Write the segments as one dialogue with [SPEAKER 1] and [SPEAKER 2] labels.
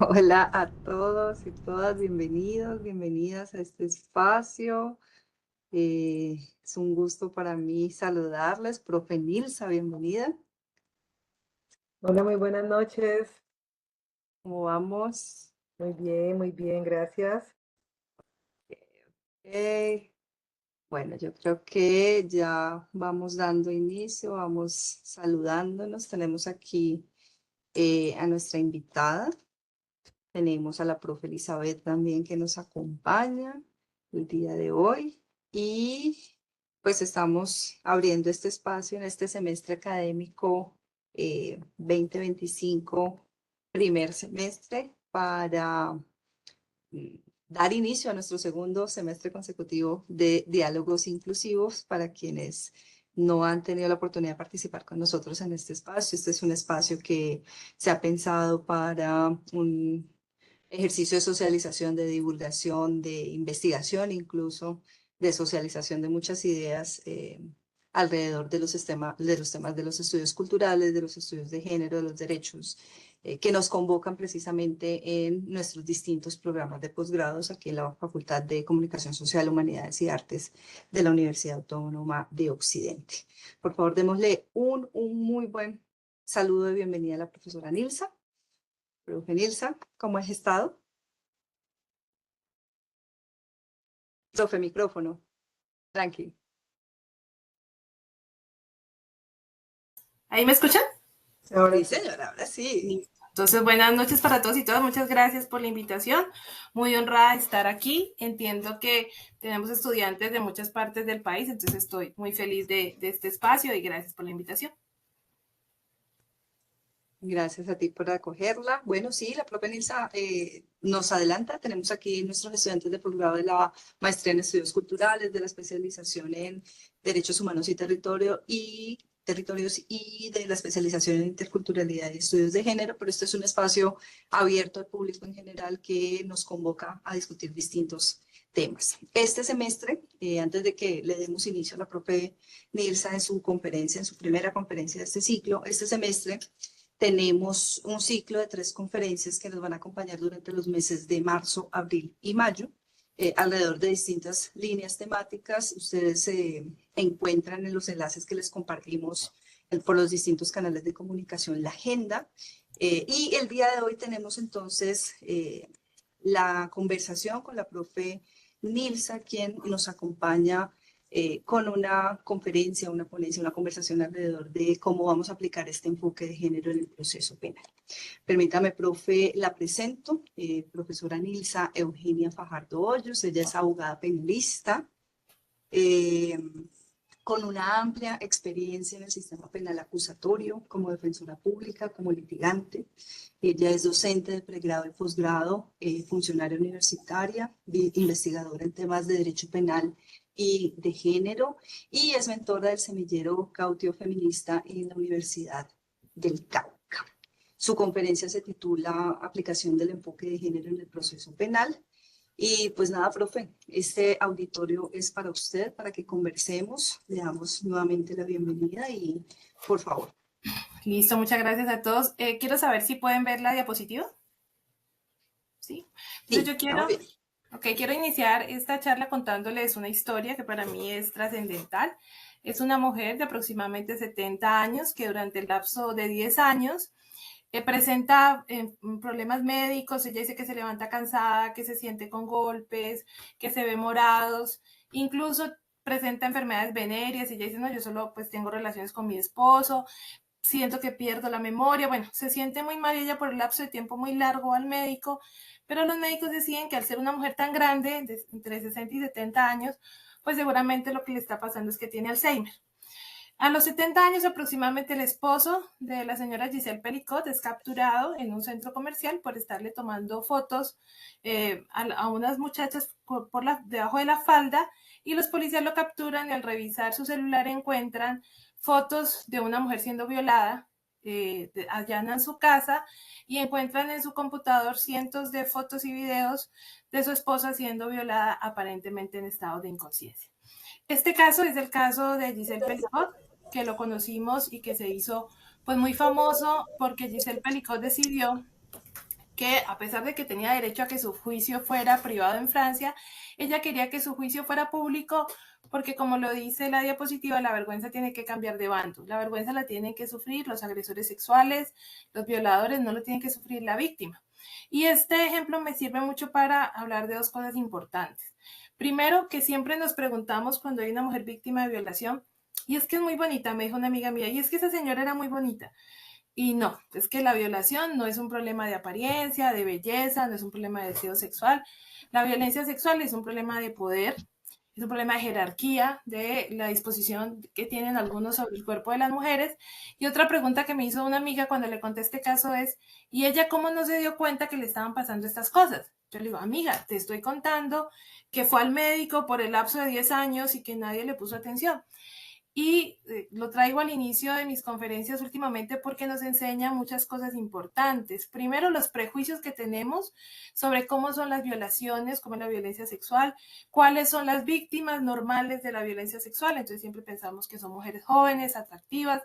[SPEAKER 1] Hola a todos y todas, bienvenidos, bienvenidas a este espacio. Es un gusto para mí saludarles. Profe Nilsa, bienvenida.
[SPEAKER 2] Hola, muy buenas noches.
[SPEAKER 1] ¿Cómo vamos?
[SPEAKER 2] Muy bien, gracias.
[SPEAKER 1] Eh, bueno, yo creo que ya vamos dando inicio, vamos saludándonos. Tenemos aquí a nuestra invitada. Tenemos a la profe Elizabeth también que nos acompaña el día de hoy y pues estamos abriendo este espacio en este semestre académico 2025, primer semestre, para mm, dar inicio a nuestro segundo semestre consecutivo de diálogos inclusivos para quienes no han tenido la oportunidad de participar con nosotros en este espacio. Este es un espacio que se ha pensado para un ejercicio de socialización, de divulgación, de investigación, incluso de socialización de muchas ideas alrededor de los temas de los estudios culturales, de los estudios de género, de los derechos, que nos convocan precisamente en nuestros distintos programas de posgrados aquí en la Facultad de Comunicación Social, Humanidades y Artes de la Universidad Autónoma de Occidente. Por favor, démosle un muy buen saludo de bienvenida a la profesora Nilsa. Profe Nilsa, ¿cómo has estado? Profe, micrófono. Tranqui.
[SPEAKER 2] ¿Ahí me escuchan? Ahora
[SPEAKER 1] Sí,
[SPEAKER 2] sí.
[SPEAKER 1] señora, ahora sí.
[SPEAKER 2] Listo. Entonces, buenas noches para todos y todas. Muchas gracias por la invitación. Muy honrada de estar aquí. Entiendo que tenemos estudiantes de muchas partes del país, entonces estoy muy feliz de este espacio y gracias por la invitación.
[SPEAKER 1] Gracias a ti por acogerla. Bueno, sí, la profe Nilsa nos adelanta. Tenemos aquí nuestros estudiantes de posgrado de la maestría en estudios culturales, de la especialización en derechos humanos y territorios y de la especialización en interculturalidad y estudios de género, pero este es un espacio abierto al público en general que nos convoca a discutir distintos temas. Este semestre, antes de que le demos inicio a la profe Nilsa en su conferencia, en su primera conferencia de este ciclo, este semestre tenemos un ciclo de 3 conferencias que nos van a acompañar durante los meses de marzo, abril y mayo, alrededor de distintas líneas temáticas. Ustedes encuentran en los enlaces que les compartimos por los distintos canales de comunicación la agenda. Y el día de hoy tenemos entonces la conversación con la profe Nilsa, quien nos acompaña con una conferencia, una ponencia, una conversación alrededor de cómo vamos a aplicar este enfoque de género en el proceso penal. Permítame, profe, la presento, profesora Nilsa Eugenia Fajardo Hoyos. Ella es abogada penalista, eh, con una amplia experiencia en el sistema penal acusatorio, como defensora pública, como litigante. Ella es docente de pregrado y posgrado, funcionaria universitaria, investigadora en temas de derecho penal y de género, y es mentora del semillero Cautio Feminista en la Universidad del Cauca. Su conferencia se titula Aplicación del enfoque de género en el proceso penal. Y pues nada, profe, este auditorio es para usted, para que conversemos, le damos nuevamente la bienvenida y por favor.
[SPEAKER 2] Listo, muchas gracias a todos. Quiero saber si pueden ver la diapositiva. ¿Sí? Entonces
[SPEAKER 1] Sí,
[SPEAKER 2] yo
[SPEAKER 1] estamos
[SPEAKER 2] quiero,
[SPEAKER 1] bien.
[SPEAKER 2] quiero iniciar esta charla contándoles una historia que para mí es trascendental. Es una mujer de aproximadamente 70 años que durante el lapso de 10 años presenta problemas médicos. Ella dice que se levanta cansada, que se siente con golpes, que se ve morados, incluso presenta enfermedades venéreas y ella dice, no, yo solo pues tengo relaciones con mi esposo, siento que pierdo la memoria, bueno, se siente muy mal ella por el lapso de tiempo muy largo al médico, pero los médicos deciden que al ser una mujer tan grande, de entre 60 y 70 años, pues seguramente lo que le está pasando es que tiene Alzheimer. A los 70 años aproximadamente el esposo de la señora Giselle Pelicot es capturado en un centro comercial por estarle tomando fotos a unas muchachas debajo de la falda y los policías lo capturan y al revisar su celular encuentran fotos de una mujer siendo violada, allanan su casa y encuentran en su computador cientos de fotos y videos de su esposa siendo violada aparentemente en estado de inconsciencia. Este caso es el caso de Giselle Pelicot, que lo conocimos y que se hizo pues muy famoso porque Giselle Pelicot decidió que a pesar de que tenía derecho a que su juicio fuera privado en Francia, ella quería que su juicio fuera público porque, como lo dice la diapositiva, la vergüenza tiene que cambiar de bando. La vergüenza la tienen que sufrir los agresores sexuales, los violadores, no lo tiene que sufrir la víctima. Y este ejemplo me sirve mucho para hablar de dos cosas importantes. Primero, que siempre nos preguntamos cuando hay una mujer víctima de violación, y es que es muy bonita, me dijo una amiga mía, y es que esa señora era muy bonita. Y no, es que la violación no es un problema de apariencia, de belleza, no es un problema de deseo sexual. La violencia sexual es un problema de poder, es un problema de jerarquía, de la disposición que tienen algunos sobre el cuerpo de las mujeres. Y otra pregunta que me hizo una amiga cuando le conté este caso es, ¿y ella cómo no se dio cuenta que le estaban pasando estas cosas? Yo le digo, amiga, te estoy contando que fue al médico por el lapso de 10 años y que nadie le puso atención. Y lo traigo al inicio de mis conferencias últimamente porque nos enseña muchas cosas importantes. Primero, los prejuicios que tenemos sobre cómo son las violaciones, cómo es la violencia sexual, cuáles son las víctimas normales de la violencia sexual. Entonces siempre pensamos que son mujeres jóvenes, atractivas,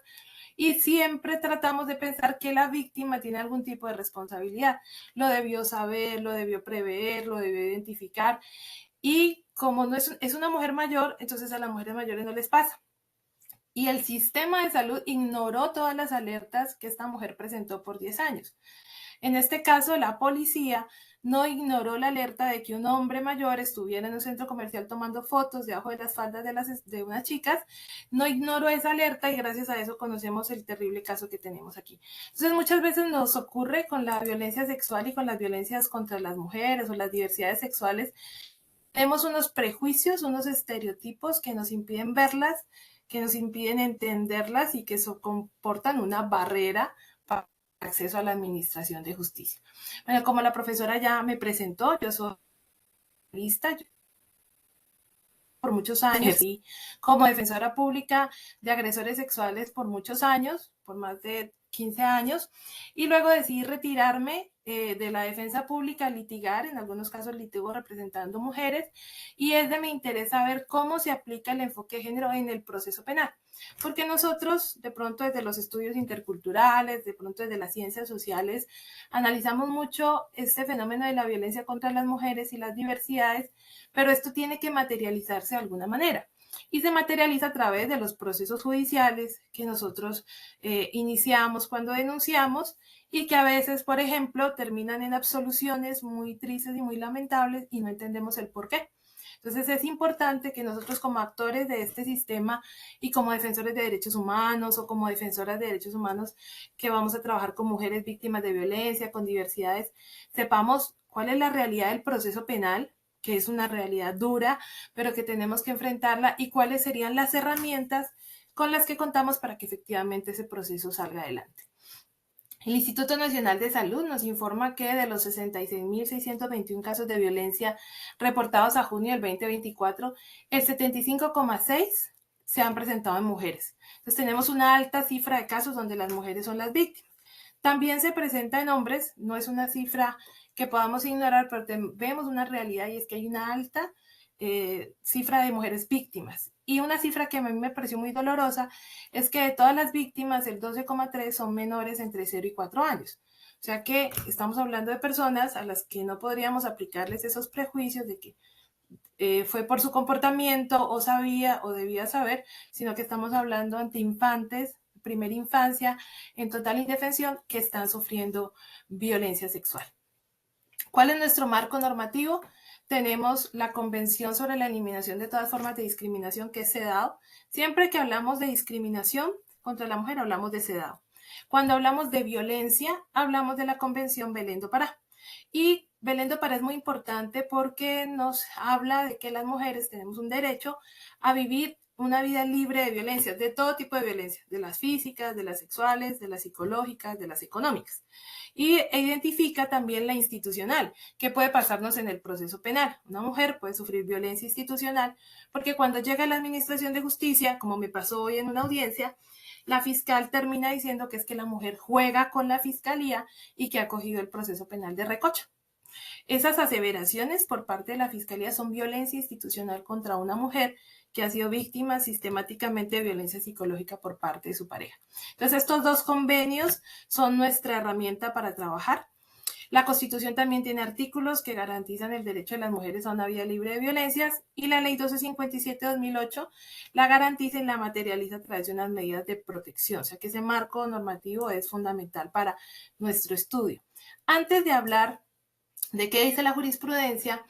[SPEAKER 2] y siempre tratamos de pensar que la víctima tiene algún tipo de responsabilidad. Lo debió saber, lo debió prever, lo debió identificar. Y como no es una mujer mayor, entonces a las mujeres mayores no les pasa. Y el sistema de salud ignoró todas las alertas que esta mujer presentó por 10 años. En este caso, la policía no ignoró la alerta de que un hombre mayor estuviera en un centro comercial tomando fotos debajo de las faldas de unas chicas, no ignoró esa alerta y gracias a eso conocemos el terrible caso que tenemos aquí. Entonces, muchas veces nos ocurre con la violencia sexual y con las violencias contra las mujeres o las diversidades sexuales. Tenemos unos prejuicios, unos estereotipos que nos impiden verlas, que nos impiden entenderlas y que eso comportan una barrera para el acceso a la administración de justicia. Bueno, como la profesora ya me presentó, yo soy lista por muchos años, ejercí como defensora pública de agresores sexuales por muchos años, por más de 15 años, y luego decidí retirarme de la defensa pública, litigar, en algunos casos litigo representando mujeres, y es de mi interés saber cómo se aplica el enfoque de género en el proceso penal, porque nosotros de pronto desde los estudios interculturales, de pronto desde las ciencias sociales, analizamos mucho este fenómeno de la violencia contra las mujeres y las diversidades, pero esto tiene que materializarse de alguna manera. Y se materializa a través de los procesos judiciales que nosotros iniciamos cuando denunciamos y que a veces, por ejemplo, terminan en absoluciones muy tristes y muy lamentables y no entendemos el por qué. Entonces es importante que nosotros como actores de este sistema y como defensores de derechos humanos o como defensoras de derechos humanos que vamos a trabajar con mujeres víctimas de violencia, con diversidades, sepamos cuál es la realidad del proceso penal, que es una realidad dura, pero que tenemos que enfrentarla, y cuáles serían las herramientas con las que contamos para que efectivamente ese proceso salga adelante. El Instituto Nacional de Salud nos informa que de los 66.621 casos de violencia reportados a junio del 2024, el 75,6% se han presentado en mujeres. Entonces tenemos una alta cifra de casos donde las mujeres son las víctimas. También se presenta en hombres, no es una cifra que podamos ignorar, pero vemos una realidad y es que hay una alta cifra de mujeres víctimas. Y una cifra que a mí me pareció muy dolorosa es que de todas las víctimas, el 12,3% son menores entre 0 y 4 años. O sea que estamos hablando de personas a las que no podríamos aplicarles esos prejuicios de que fue por su comportamiento o sabía o debía saber, sino que estamos hablando ante infantes, primera infancia, en total indefensión, que están sufriendo violencia sexual. ¿Cuál es nuestro marco normativo? Tenemos la Convención sobre la Eliminación de todas formas de discriminación, que es CEDAW. Siempre que hablamos de discriminación contra la mujer, hablamos de CEDAW. Cuando hablamos de violencia, hablamos de la Convención Belén do Pará. Y Belén do Pará es muy importante porque nos habla de que las mujeres tenemos un derecho a vivir una vida libre de violencias, de todo tipo de violencias, de las físicas, de las sexuales, de las psicológicas, de las económicas. Y identifica también la institucional, que puede pasarnos en el proceso penal. Una mujer puede sufrir violencia institucional porque cuando llega a la administración de justicia, como me pasó hoy en una audiencia, la fiscal termina diciendo que es que la mujer juega con la fiscalía y que ha cogido el proceso penal de recocha. Esas aseveraciones por parte de la fiscalía son violencia institucional contra una mujer que ha sido víctima sistemáticamente de violencia psicológica por parte de su pareja. Entonces, estos dos convenios son nuestra herramienta para trabajar. La Constitución también tiene artículos que garantizan el derecho de las mujeres a una vida libre de violencias y la Ley 1257-2008 la garantiza y la materializa a través de unas medidas de protección. O sea que ese marco normativo es fundamental para nuestro estudio. Antes de hablar de qué dice la jurisprudencia,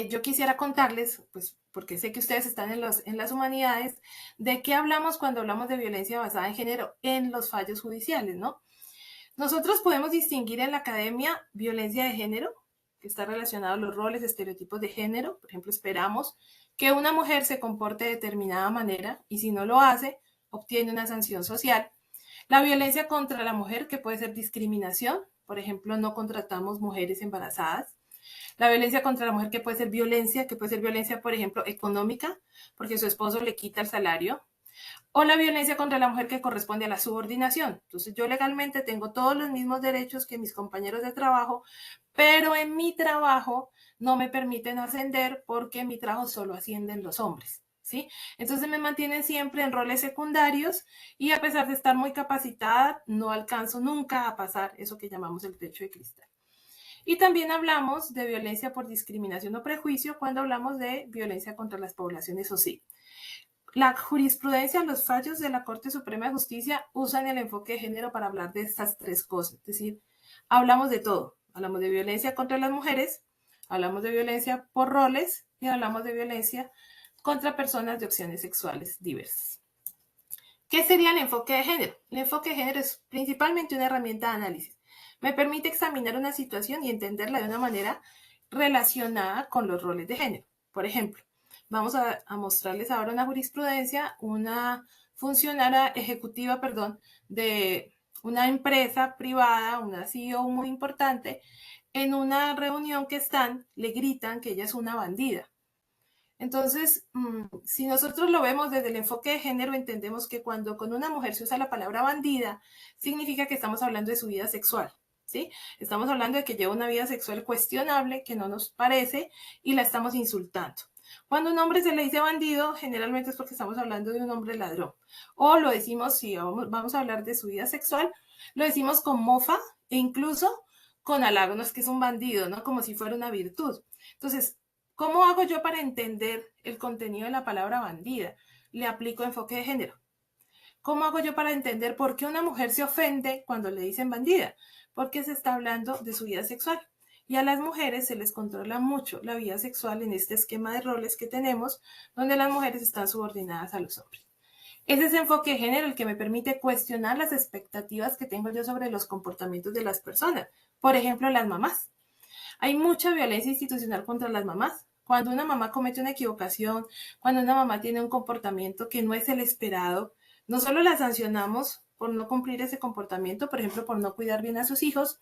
[SPEAKER 2] yo quisiera contarles, pues porque sé que ustedes están en las humanidades, de qué hablamos cuando hablamos de violencia basada en género en los fallos judiciales, ¿no? Nosotros podemos distinguir en la academia violencia de género, que está relacionado a los roles, estereotipos de género. Por ejemplo, esperamos que una mujer se comporte de determinada manera y si no lo hace, obtiene una sanción social. La violencia contra la mujer, que puede ser discriminación. Por ejemplo, no contratamos mujeres embarazadas. La violencia contra la mujer, que puede ser violencia, por ejemplo, económica, porque su esposo le quita el salario. O la violencia contra la mujer, que corresponde a la subordinación. Entonces, yo legalmente tengo todos los mismos derechos que mis compañeros de trabajo, pero en mi trabajo no me permiten ascender porque en mi trabajo solo ascienden los hombres, ¿sí? Entonces me mantienen siempre en roles secundarios y a pesar de estar muy capacitada, no alcanzo nunca a pasar eso que llamamos el techo de cristal. Y también hablamos de violencia por discriminación o prejuicio cuando hablamos de violencia contra las poblaciones o sí. La jurisprudencia, los fallos de la Corte Suprema de Justicia usan el enfoque de género para hablar de estas tres cosas. Es decir, hablamos de todo. Hablamos de violencia contra las mujeres, hablamos de violencia por roles y hablamos de violencia contra personas de opciones sexuales diversas. ¿Qué sería el enfoque de género? El enfoque de género es principalmente una herramienta de análisis. Me permite examinar una situación y entenderla de una manera relacionada con los roles de género. Por ejemplo, vamos a mostrarles ahora una jurisprudencia, una funcionaria ejecutiva, de una empresa privada, una CEO muy importante, en una reunión que están, le gritan que ella es una bandida. Entonces, si nosotros lo vemos desde el enfoque de género, entendemos que cuando con una mujer se usa la palabra bandida, significa que estamos hablando de su vida sexual, ¿sí? Estamos hablando de que lleva una vida sexual cuestionable, que no nos parece, y la estamos insultando. Cuando a un hombre se le dice bandido, generalmente es porque estamos hablando de un hombre ladrón. O lo decimos, si vamos a hablar de su vida sexual, lo decimos con mofa e incluso con halago, no es que es un bandido, ¿no? Como si fuera una virtud. Entonces, ¿cómo hago yo para entender el contenido de la palabra bandida? Le aplico enfoque de género. ¿Cómo hago yo para entender por qué una mujer se ofende cuando le dicen bandida? Porque se está hablando de su vida sexual. Y a las mujeres se les controla mucho la vida sexual en este esquema de roles que tenemos, donde las mujeres están subordinadas a los hombres. Es ese enfoque de género el que me permite cuestionar las expectativas que tengo yo sobre los comportamientos de las personas. Por ejemplo, las mamás. Hay mucha violencia institucional contra las mamás. Cuando una mamá comete una equivocación, cuando una mamá tiene un comportamiento que no es el esperado, no solo la sancionamos por no cumplir ese comportamiento, por ejemplo, por no cuidar bien a sus hijos,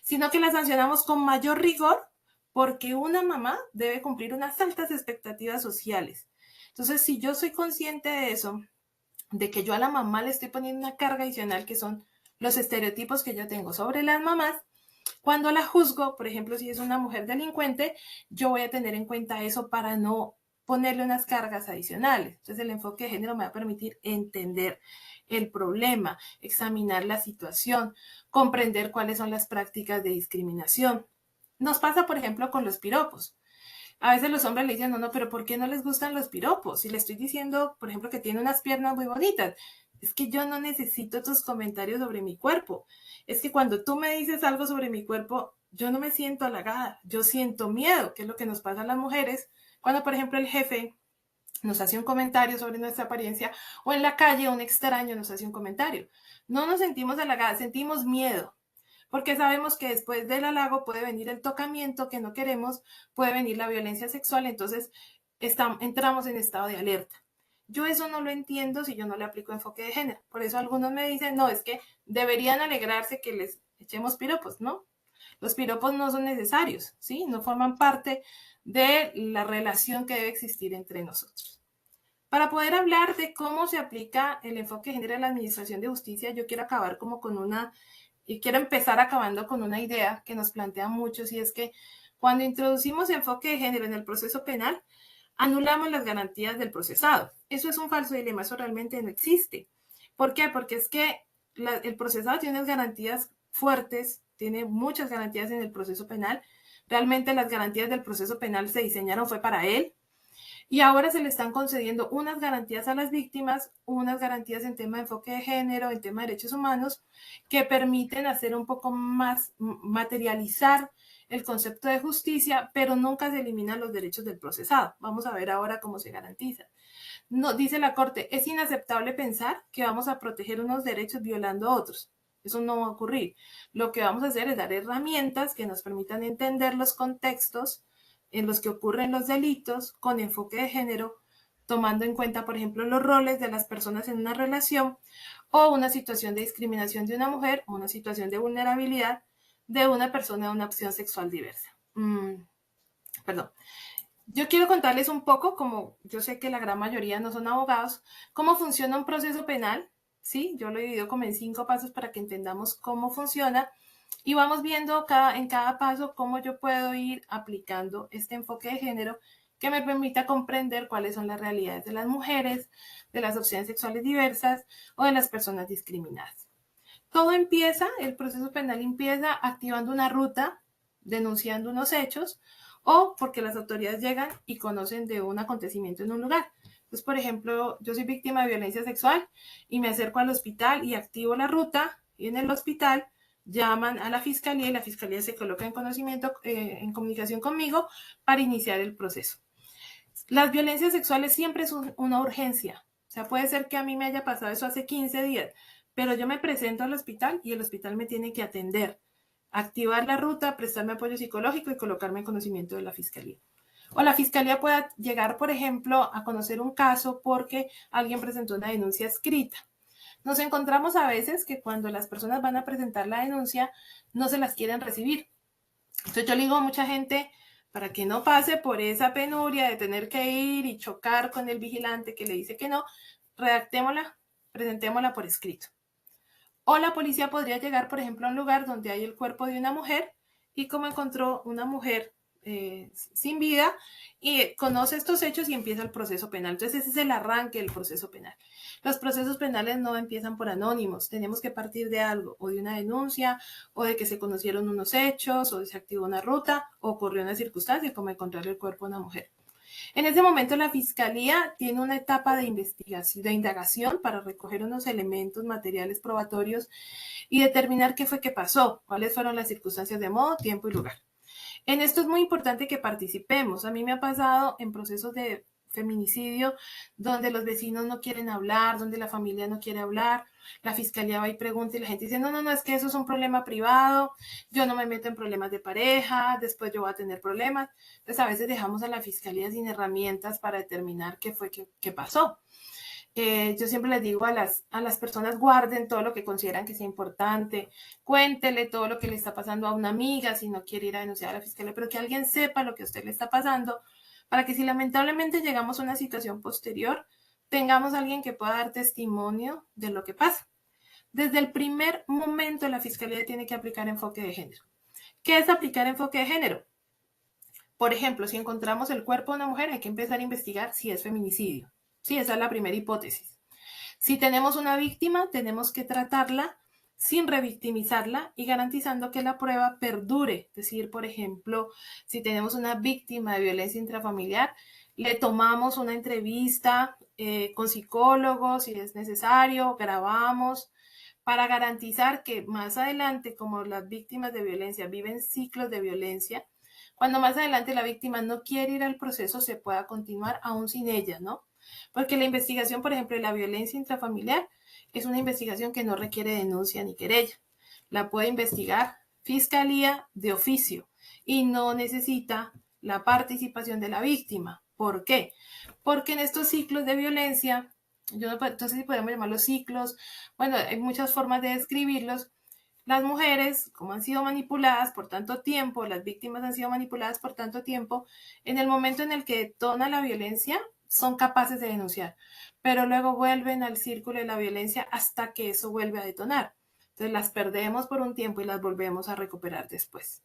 [SPEAKER 2] sino que la sancionamos con mayor rigor porque una mamá debe cumplir unas altas expectativas sociales. Entonces, si yo soy consciente de eso, de que yo a la mamá le estoy poniendo una carga adicional que son los estereotipos que yo tengo sobre las mamás, cuando la juzgo, por ejemplo, si es una mujer delincuente, yo voy a tener en cuenta eso para no ponerle unas cargas adicionales. Entonces, el enfoque de género me va a permitir entender el problema, examinar la situación, comprender cuáles son las prácticas de discriminación. Nos pasa, por ejemplo, con los piropos. A veces los hombres le dicen, no, no, pero ¿por qué no les gustan los piropos? Si le estoy diciendo, por ejemplo, que tiene unas piernas muy bonitas, es que yo no necesito tus comentarios sobre mi cuerpo. Es que cuando tú me dices algo sobre mi cuerpo, yo no me siento halagada, yo siento miedo, que es lo que nos pasa a las mujeres. Cuando, por ejemplo, el jefe nos hace un comentario sobre nuestra apariencia o en la calle un extraño nos hace un comentario. No nos sentimos halagadas, sentimos miedo porque sabemos que después del halago puede venir el tocamiento que no queremos, puede venir la violencia sexual, entonces entramos en estado de alerta. Yo eso no lo entiendo si yo no le aplico enfoque de género. Por eso algunos me dicen, no, es que deberían alegrarse que les echemos piropos, ¿no? Los piropos no son necesarios, ¿sí? No forman parte de la relación que debe existir entre nosotros. Para poder hablar de cómo se aplica el enfoque de género en la administración de justicia, yo quiero acabar como con quiero empezar acabando con una idea que nos plantean muchos y es que cuando introducimos enfoque de género en el proceso penal, anulamos las garantías del procesado. Eso es un falso dilema, eso realmente no existe. ¿Por qué? Porque es que el procesado tiene unas garantías fuertes, tiene muchas garantías en el proceso penal. Realmente las garantías del proceso penal se diseñaron fue para él. Y ahora se le están concediendo unas garantías a las víctimas, unas garantías en tema de enfoque de género, en tema de derechos humanos, que permiten hacer un poco más, materializar el concepto de justicia, pero nunca se eliminan los derechos del procesado. Vamos a ver ahora cómo se garantiza. No, dice la Corte, es inaceptable pensar que vamos a proteger unos derechos violando otros. Eso no va a ocurrir. Lo que vamos a hacer es dar herramientas que nos permitan entender los contextos en los que ocurren los delitos con enfoque de género, tomando en cuenta, por ejemplo, los roles de las personas en una relación o una situación de discriminación de una mujer o una situación de vulnerabilidad de una persona de una opción sexual diversa. Perdón. Yo quiero contarles un poco, como yo sé que la gran mayoría no son abogados, cómo funciona un proceso penal, ¿sí? Yo lo he dividido como en 5 pasos para que entendamos cómo funciona y vamos viendo en cada paso cómo yo puedo ir aplicando este enfoque de género que me permita comprender cuáles son las realidades de las mujeres, de las opciones sexuales diversas o de las personas discriminadas. Todo empieza, el proceso penal empieza activando una ruta, denunciando unos hechos o porque las autoridades llegan y conocen de un acontecimiento en un lugar. Entonces, por ejemplo, yo soy víctima de violencia sexual y me acerco al hospital y activo la ruta y en el hospital llaman a la fiscalía y la fiscalía se coloca en conocimiento, en comunicación conmigo para iniciar el proceso. Las violencias sexuales siempre es una urgencia. O sea, puede ser que a mí me haya pasado eso hace 15 días, pero yo me presento al hospital y el hospital me tiene que atender, activar la ruta, prestarme apoyo psicológico y colocarme en conocimiento de la fiscalía. O la fiscalía pueda llegar, por ejemplo, a conocer un caso porque alguien presentó una denuncia escrita. Nos encontramos a veces que cuando las personas van a presentar la denuncia no se las quieren recibir. Entonces yo le digo a mucha gente, para que no pase por esa penuria de tener que ir y chocar con el vigilante que le dice que no, redactémosla, presentémosla por escrito. O la policía podría llegar, por ejemplo, a un lugar donde hay el cuerpo de una mujer y como encontró una mujer sin vida y conoce estos hechos y empieza el proceso penal. Entonces ese es el arranque del proceso penal. Los procesos penales no empiezan por anónimos, tenemos que partir de algo, o de una denuncia, o de que se conocieron unos hechos, o de se activó una ruta, o ocurrió una circunstancia como encontrar el cuerpo de una mujer. En ese momento la fiscalía tiene una etapa de investigación, de indagación para recoger unos elementos materiales probatorios y determinar qué fue que pasó, cuáles fueron las circunstancias de modo, tiempo y lugar. En esto es muy importante que participemos. A mí me ha pasado en procesos de feminicidio donde los vecinos no quieren hablar, donde la familia no quiere hablar, la fiscalía va y pregunta y la gente dice, no, no, no, es que eso es un problema privado, yo no me meto en problemas de pareja, después yo voy a tener problemas. Entonces a veces dejamos a la fiscalía sin herramientas para determinar qué fue que pasó. Yo siempre les digo a las personas, guarden todo lo que consideran que sea importante, cuéntele todo lo que le está pasando a una amiga si no quiere ir a denunciar a la fiscalía, pero que alguien sepa lo que a usted le está pasando, para que si lamentablemente llegamos a una situación posterior, tengamos a alguien que pueda dar testimonio de lo que pasa. Desde el primer momento la fiscalía tiene que aplicar enfoque de género. ¿Qué es aplicar enfoque de género? Por ejemplo, si encontramos el cuerpo de una mujer, hay que empezar a investigar si es feminicidio. Sí, esa es la primera hipótesis. Si tenemos una víctima, tenemos que tratarla sin revictimizarla y garantizando que la prueba perdure. Es decir, por ejemplo, si tenemos una víctima de violencia intrafamiliar, le tomamos una entrevista con psicólogos si es necesario, grabamos para garantizar que más adelante, como las víctimas de violencia viven ciclos de violencia, cuando más adelante la víctima no quiere ir al proceso, se pueda continuar aún sin ella, ¿no? Porque la investigación, por ejemplo, de la violencia intrafamiliar es una investigación que no requiere denuncia ni querella. La puede investigar fiscalía de oficio y no necesita la participación de la víctima. ¿Por qué? Porque en estos ciclos de violencia, yo no sé si podemos llamarlos ciclos, bueno, hay muchas formas de describirlos. Las mujeres, como han sido manipuladas por tanto tiempo, las víctimas han sido manipuladas por tanto tiempo, en el momento en el que detona la violencia, son capaces de denunciar, pero luego vuelven al círculo de la violencia hasta que eso vuelve a detonar. Entonces las perdemos por un tiempo y las volvemos a recuperar después.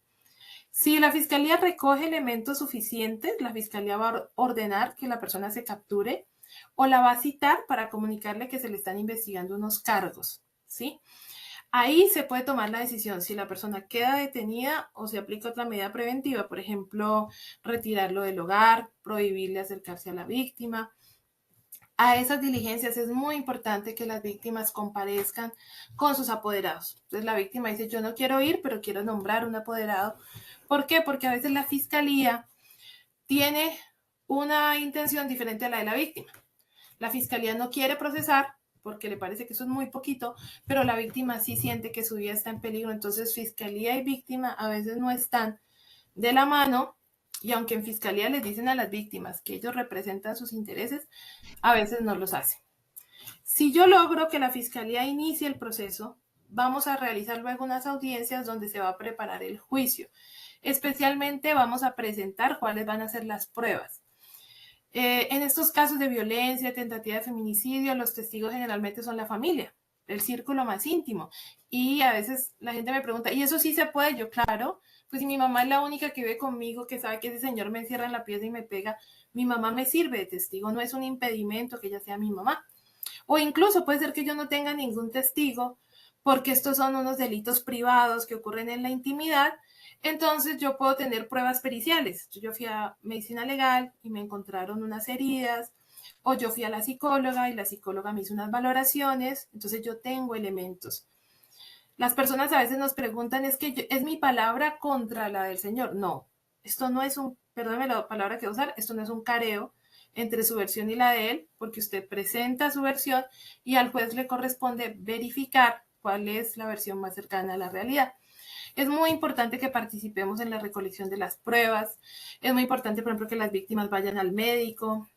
[SPEAKER 2] Si la fiscalía recoge elementos suficientes, la fiscalía va a ordenar que la persona se capture o la va a citar para comunicarle que se le están investigando unos cargos, ¿sí? Ahí se puede tomar la decisión si la persona queda detenida o se aplica otra medida preventiva, por ejemplo, retirarlo del hogar, prohibirle acercarse a la víctima. A esas diligencias es muy importante que las víctimas comparezcan con sus apoderados. Entonces la víctima dice, yo no quiero ir, pero quiero nombrar un apoderado. ¿Por qué? Porque a veces la fiscalía tiene una intención diferente a la de la víctima. La fiscalía no quiere procesar porque le parece que eso es muy poquito, pero la víctima sí siente que su vida está en peligro. Entonces fiscalía y víctima a veces no están de la mano, y aunque en fiscalía les dicen a las víctimas que ellos representan sus intereses, a veces no los hacen. Si yo logro que la fiscalía inicie el proceso, vamos a realizar luego unas audiencias donde se va a preparar el juicio. Especialmente vamos a presentar cuáles van a ser las pruebas. En estos casos de violencia, tentativa de feminicidio, los testigos generalmente son la familia, el círculo más íntimo. Y a veces la gente me pregunta, ¿y eso sí se puede? Yo, claro, pues si mi mamá es la única que vive conmigo, que sabe que ese señor me encierra en la pieza y me pega, mi mamá me sirve de testigo, no es un impedimento que ella sea mi mamá. O incluso puede ser que yo no tenga ningún testigo, porque estos son unos delitos privados que ocurren en la intimidad. Entonces yo puedo tener pruebas periciales. Yo fui a medicina legal y me encontraron unas heridas, o yo fui a la psicóloga y la psicóloga me hizo unas valoraciones, entonces yo tengo elementos. Las personas a veces nos preguntan, ¿es mi palabra contra la del Señor? No, esto no es perdóneme la palabra que voy a usar, esto no es un careo entre su versión y la de él, porque usted presenta su versión y al juez le corresponde verificar cuál es la versión más cercana a la realidad. Es muy importante que participemos en la recolección de las pruebas, es muy importante, por ejemplo, que las víctimas vayan al médico,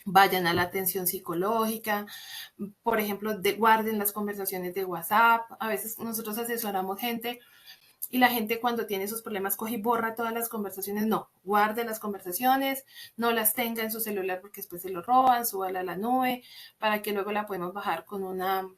[SPEAKER 2] vayan a la atención psicológica, por ejemplo, guarden las conversaciones de WhatsApp. A veces nosotros asesoramos gente y la gente cuando tiene esos problemas coge y borra todas las conversaciones. No, guarde las conversaciones, no las tenga en su celular porque después se lo roban, súbala a la nube para que luego la podemos bajar con una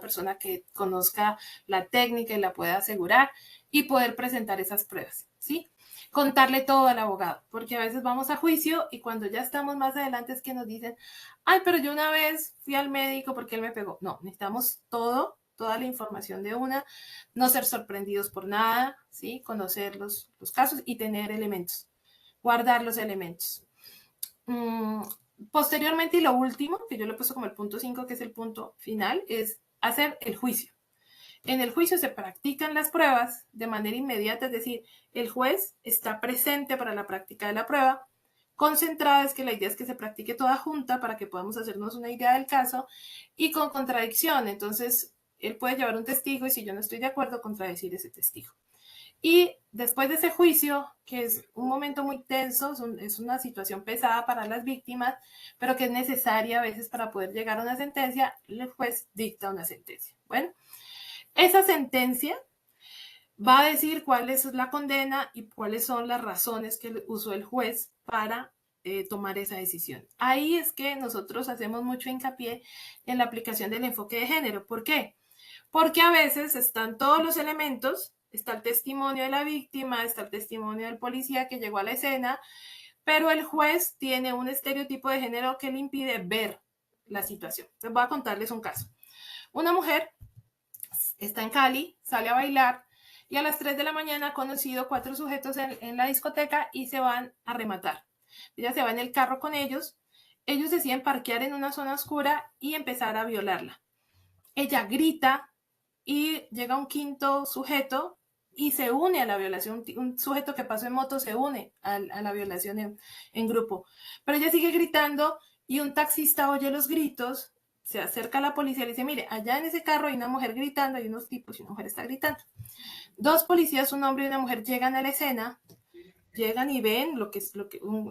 [SPEAKER 2] persona que conozca la técnica y la pueda asegurar y poder presentar esas pruebas, ¿sí? Contarle todo al abogado, porque a veces vamos a juicio y cuando ya estamos más adelante es que nos dicen, ay, pero yo una vez fui al médico porque él me pegó. No, necesitamos toda la información de una, no ser sorprendidos por nada, ¿sí? Conocer los casos y tener elementos, guardar los elementos. Posteriormente, y lo último, que yo le he puesto como el punto 5, que es el punto final, es hacer el juicio. En el juicio se practican las pruebas de manera inmediata, es decir, el juez está presente para la práctica de la prueba, concentrada, es que la idea es que se practique toda junta para que podamos hacernos una idea del caso, y con contradicción. Entonces, él puede llevar un testigo y si yo no estoy de acuerdo, contradecir ese testigo. Y después de ese juicio, que es un momento muy tenso, es una situación pesada para las víctimas, pero que es necesaria a veces para poder llegar a una sentencia, el juez dicta una sentencia. Bueno, esa sentencia va a decir cuál es la condena y cuáles son las razones que usó el juez para tomar esa decisión. Ahí es que nosotros hacemos mucho hincapié en la aplicación del enfoque de género. ¿Por qué? Porque a veces están todos los elementos, está el testimonio de la víctima, está el testimonio del policía que llegó a la escena, pero el juez tiene un estereotipo de género que le impide ver la situación. Entonces voy a contarles un caso. Una mujer está en Cali, sale a bailar y a las 3 de la mañana ha conocido 4 sujetos en la discoteca y se van a rematar. Ella se va en el carro con ellos, ellos deciden parquear en una zona oscura y empezar a violarla. Ella grita y llega un quinto sujeto y se une a la violación. Un sujeto que pasó en moto se une a la violación en grupo. Pero ella sigue gritando y un taxista oye los gritos, se acerca a la policía y le dice, mire, allá en ese carro hay una mujer gritando, hay unos tipos y una mujer está gritando. 2 policías, un hombre y una mujer, llegan a la escena, llegan y ven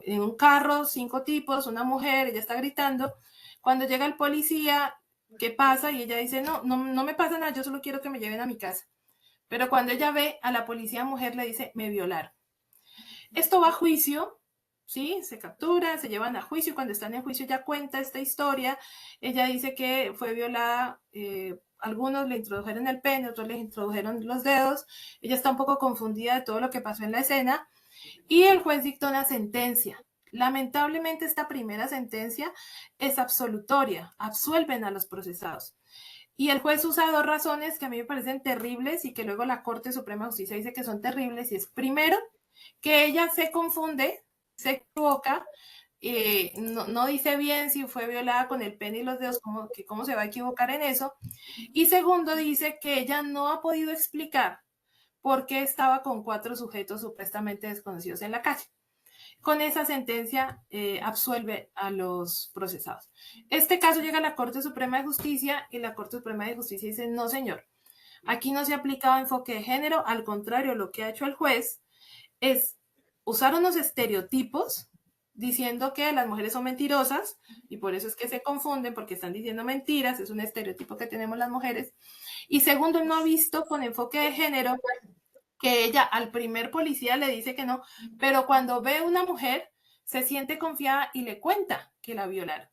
[SPEAKER 2] en un carro, 5 tipos, una mujer, ella está gritando. Cuando llega el policía, ¿qué pasa? Y ella dice, no me pasa nada, yo solo quiero que me lleven a mi casa. Pero cuando ella ve a la policía mujer, le dice, me violaron. Esto va a juicio, ¿sí? Se captura, se llevan a juicio y cuando están en juicio ya cuenta esta historia. Ella dice que fue violada, algunos le introdujeron el pene, otros le introdujeron los dedos. Ella está un poco confundida de todo lo que pasó en la escena y el juez dictó una sentencia. Lamentablemente esta primera sentencia es absolutoria, absuelven a los procesados. Y el juez usa dos razones que a mí me parecen terribles y que luego la Corte Suprema de Justicia dice que son terribles. Y es primero, que ella se confunde, se equivoca, no dice bien si fue violada con el pene y los dedos, cómo se va a equivocar en eso. Y segundo, dice que ella no ha podido explicar por qué estaba con 4 sujetos supuestamente desconocidos en la calle. Con esa sentencia absuelve a los procesados. Este caso llega a la Corte Suprema de Justicia y la Corte Suprema de Justicia dice, no señor, aquí no se ha aplicado enfoque de género, al contrario, lo que ha hecho el juez es usar unos estereotipos diciendo que las mujeres son mentirosas y por eso es que se confunden porque están diciendo mentiras, es un estereotipo que tenemos las mujeres. Y segundo, no ha visto con enfoque de género que ella al primer policía le dice que no, pero cuando ve una mujer se siente confiada y le cuenta que la violaron.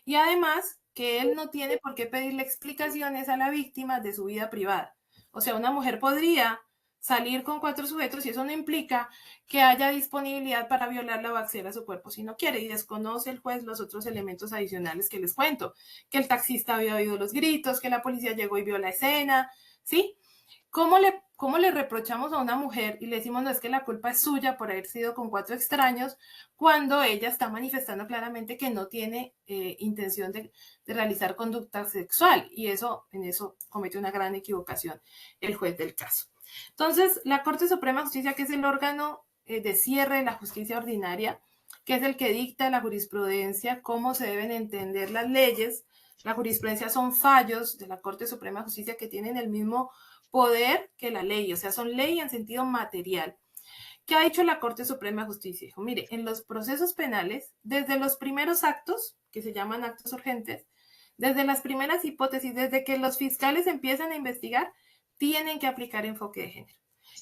[SPEAKER 2] Y además que él no tiene por qué pedirle explicaciones a la víctima de su vida privada. O sea, una mujer podría salir con 4 sujetos y eso no implica que haya disponibilidad para violarla o acceder a su cuerpo si no quiere. Y desconoce el juez los otros elementos adicionales que les cuento, que el taxista había oído los gritos, que la policía llegó y vio la escena, ¿sí? ¿Cómo le reprochamos a una mujer y le decimos no es que la culpa es suya por haber sido con 4 extraños cuando ella está manifestando claramente que no tiene intención de realizar conducta sexual? Y en eso comete una gran equivocación el juez del caso. Entonces, la Corte Suprema de Justicia, que es el órgano de cierre de la justicia ordinaria, que es el que dicta la jurisprudencia, cómo se deben entender las leyes. La jurisprudencia son fallos de la Corte Suprema de Justicia que tienen el mismo poder que la ley, o sea, son ley en sentido material. ¿Qué ha dicho la Corte Suprema de Justicia? Dijo, mire, en los procesos penales, desde los primeros actos, que se llaman actos urgentes, desde las primeras hipótesis, desde que los fiscales empiezan a investigar, tienen que aplicar enfoque de género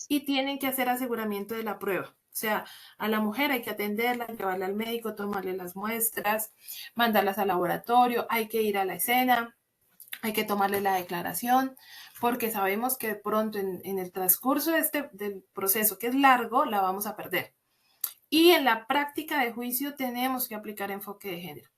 [SPEAKER 2] y tienen que hacer aseguramiento de la prueba. O sea, a la mujer hay que atenderla, llevarla al médico, tomarle las muestras, mandarlas al laboratorio, hay que ir a la escena, hay que tomarle la declaración, porque sabemos que de pronto en el transcurso del proceso, que es largo, la vamos a perder. Y en la práctica de juicio tenemos que aplicar enfoque de género.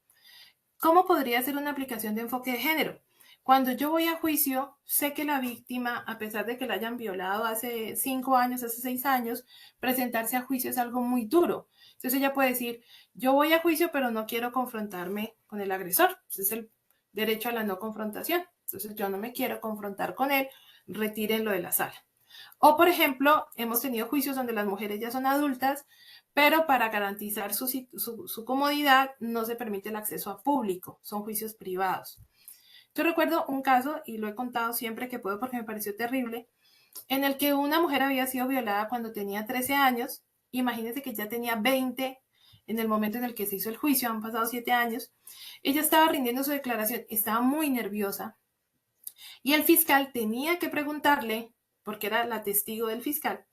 [SPEAKER 2] ¿Cómo podría ser una aplicación de enfoque de género? Cuando yo voy a juicio, sé que la víctima, a pesar de que la hayan violado hace 5 años, hace 6 años, presentarse a juicio es algo muy duro. Entonces ella puede decir, yo voy a juicio, pero no quiero confrontarme con el agresor. Ese es el derecho a la no confrontación. Entonces yo no me quiero confrontar con él, retírenlo de la sala. O, por ejemplo, hemos tenido juicios donde las mujeres ya son adultas, pero para garantizar su comodidad no se permite el acceso a público, son juicios privados. Yo recuerdo un caso, y lo he contado siempre que puedo porque me pareció terrible, en el que una mujer había sido violada cuando tenía 13 años, imagínense que ya tenía 20 en el momento en el que se hizo el juicio, han pasado 7 años, ella estaba rindiendo su declaración, estaba muy nerviosa, y el fiscal tenía que preguntarle, porque era la testigo del fiscal,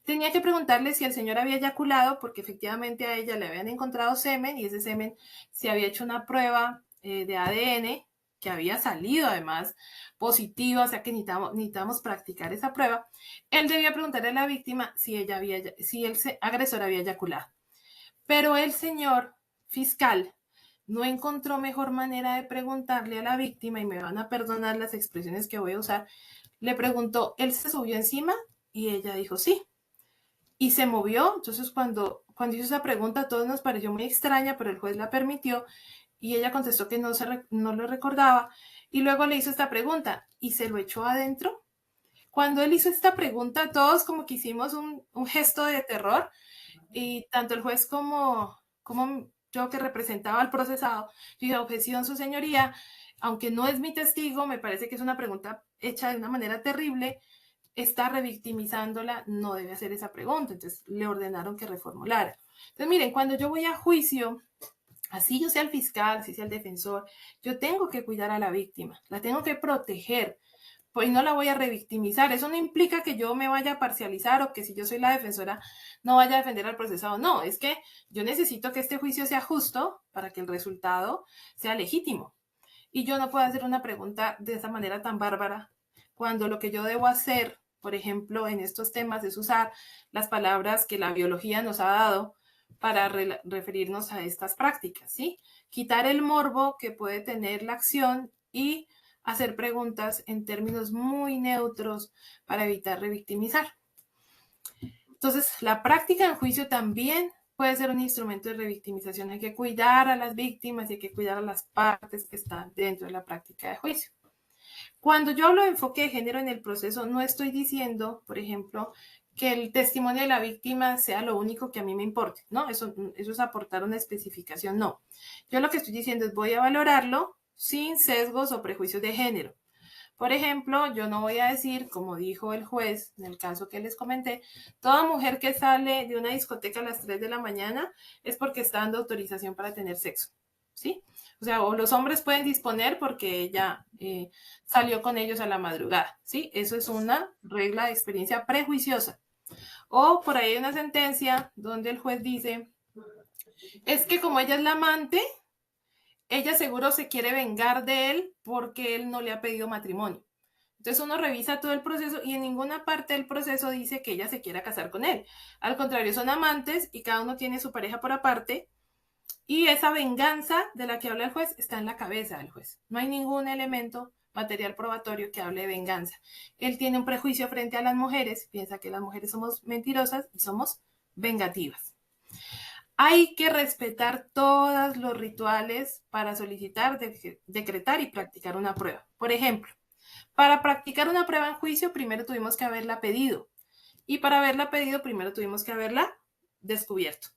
[SPEAKER 2] tenía que preguntarle si el señor había eyaculado, porque efectivamente a ella le habían encontrado semen y ese semen se había hecho una prueba de ADN que había salido además positiva, o sea que necesitamos practicar esa prueba. Él debía preguntarle a la víctima si el agresor había eyaculado. Pero el señor fiscal no encontró mejor manera de preguntarle a la víctima, y me van a perdonar las expresiones que voy a usar, le preguntó, ¿él se subió encima? Y ella dijo, sí. Y se movió. Entonces, cuando hizo esa pregunta, a todos nos pareció muy extraña, pero el juez la permitió y ella contestó que no lo recordaba. Y luego le hizo esta pregunta y se lo echó adentro. Cuando él hizo esta pregunta, todos como que hicimos un gesto de terror y tanto el juez como yo que representaba al procesado, yo dije, objeción, su señoría, aunque no es mi testigo, me parece que es una pregunta hecha de una manera terrible, está revictimizándola, no debe hacer esa pregunta. Entonces le ordenaron que reformulara. Entonces miren, cuando yo voy a juicio, así yo sea el fiscal, así sea el defensor, yo tengo que cuidar a la víctima, la tengo que proteger, pues no la voy a revictimizar. Eso no implica que yo me vaya a parcializar o que si yo soy la defensora no vaya a defender al procesado. No, es que yo necesito que este juicio sea justo para que el resultado sea legítimo. Y yo no puedo hacer una pregunta de esa manera tan bárbara cuando lo que yo debo hacer, por ejemplo, en estos temas es usar las palabras que la biología nos ha dado para referirnos a estas prácticas, ¿sí? Quitar el morbo que puede tener la acción y hacer preguntas en términos muy neutros para evitar revictimizar. Entonces, la práctica en juicio también puede ser un instrumento de revictimización. Hay que cuidar a las víctimas y hay que cuidar a las partes que están dentro de la práctica de juicio. Cuando yo hablo de enfoque de género en el proceso, no estoy diciendo, por ejemplo, que el testimonio de la víctima sea lo único que a mí me importe, ¿no? Eso es aportar una especificación, no. Yo lo que estoy diciendo es voy a valorarlo sin sesgos o prejuicios de género. Por ejemplo, yo no voy a decir, como dijo el juez en el caso que les comenté, toda mujer que sale de una discoteca a las 3 de la mañana es porque está dando autorización para tener sexo, ¿sí? O sea, o los hombres pueden disponer porque ella salió con ellos a la madrugada, ¿sí? Eso es una regla de experiencia prejuiciosa. O por ahí hay una sentencia donde el juez dice, es que como ella es la amante, ella seguro se quiere vengar de él porque él no le ha pedido matrimonio. Entonces uno revisa todo el proceso y en ninguna parte del proceso dice que ella se quiera casar con él. Al contrario, son amantes y cada uno tiene su pareja por aparte y esa venganza de la que habla el juez está en la cabeza del juez. No hay ningún elemento material probatorio que hable de venganza. Él tiene un prejuicio frente a las mujeres, piensa que las mujeres somos mentirosas y somos vengativas. Hay que respetar todos los rituales para solicitar, decretar y practicar una prueba. Por ejemplo, para practicar una prueba en juicio, primero tuvimos que haberla pedido. Y para haberla pedido, primero tuvimos que haberla descubierto.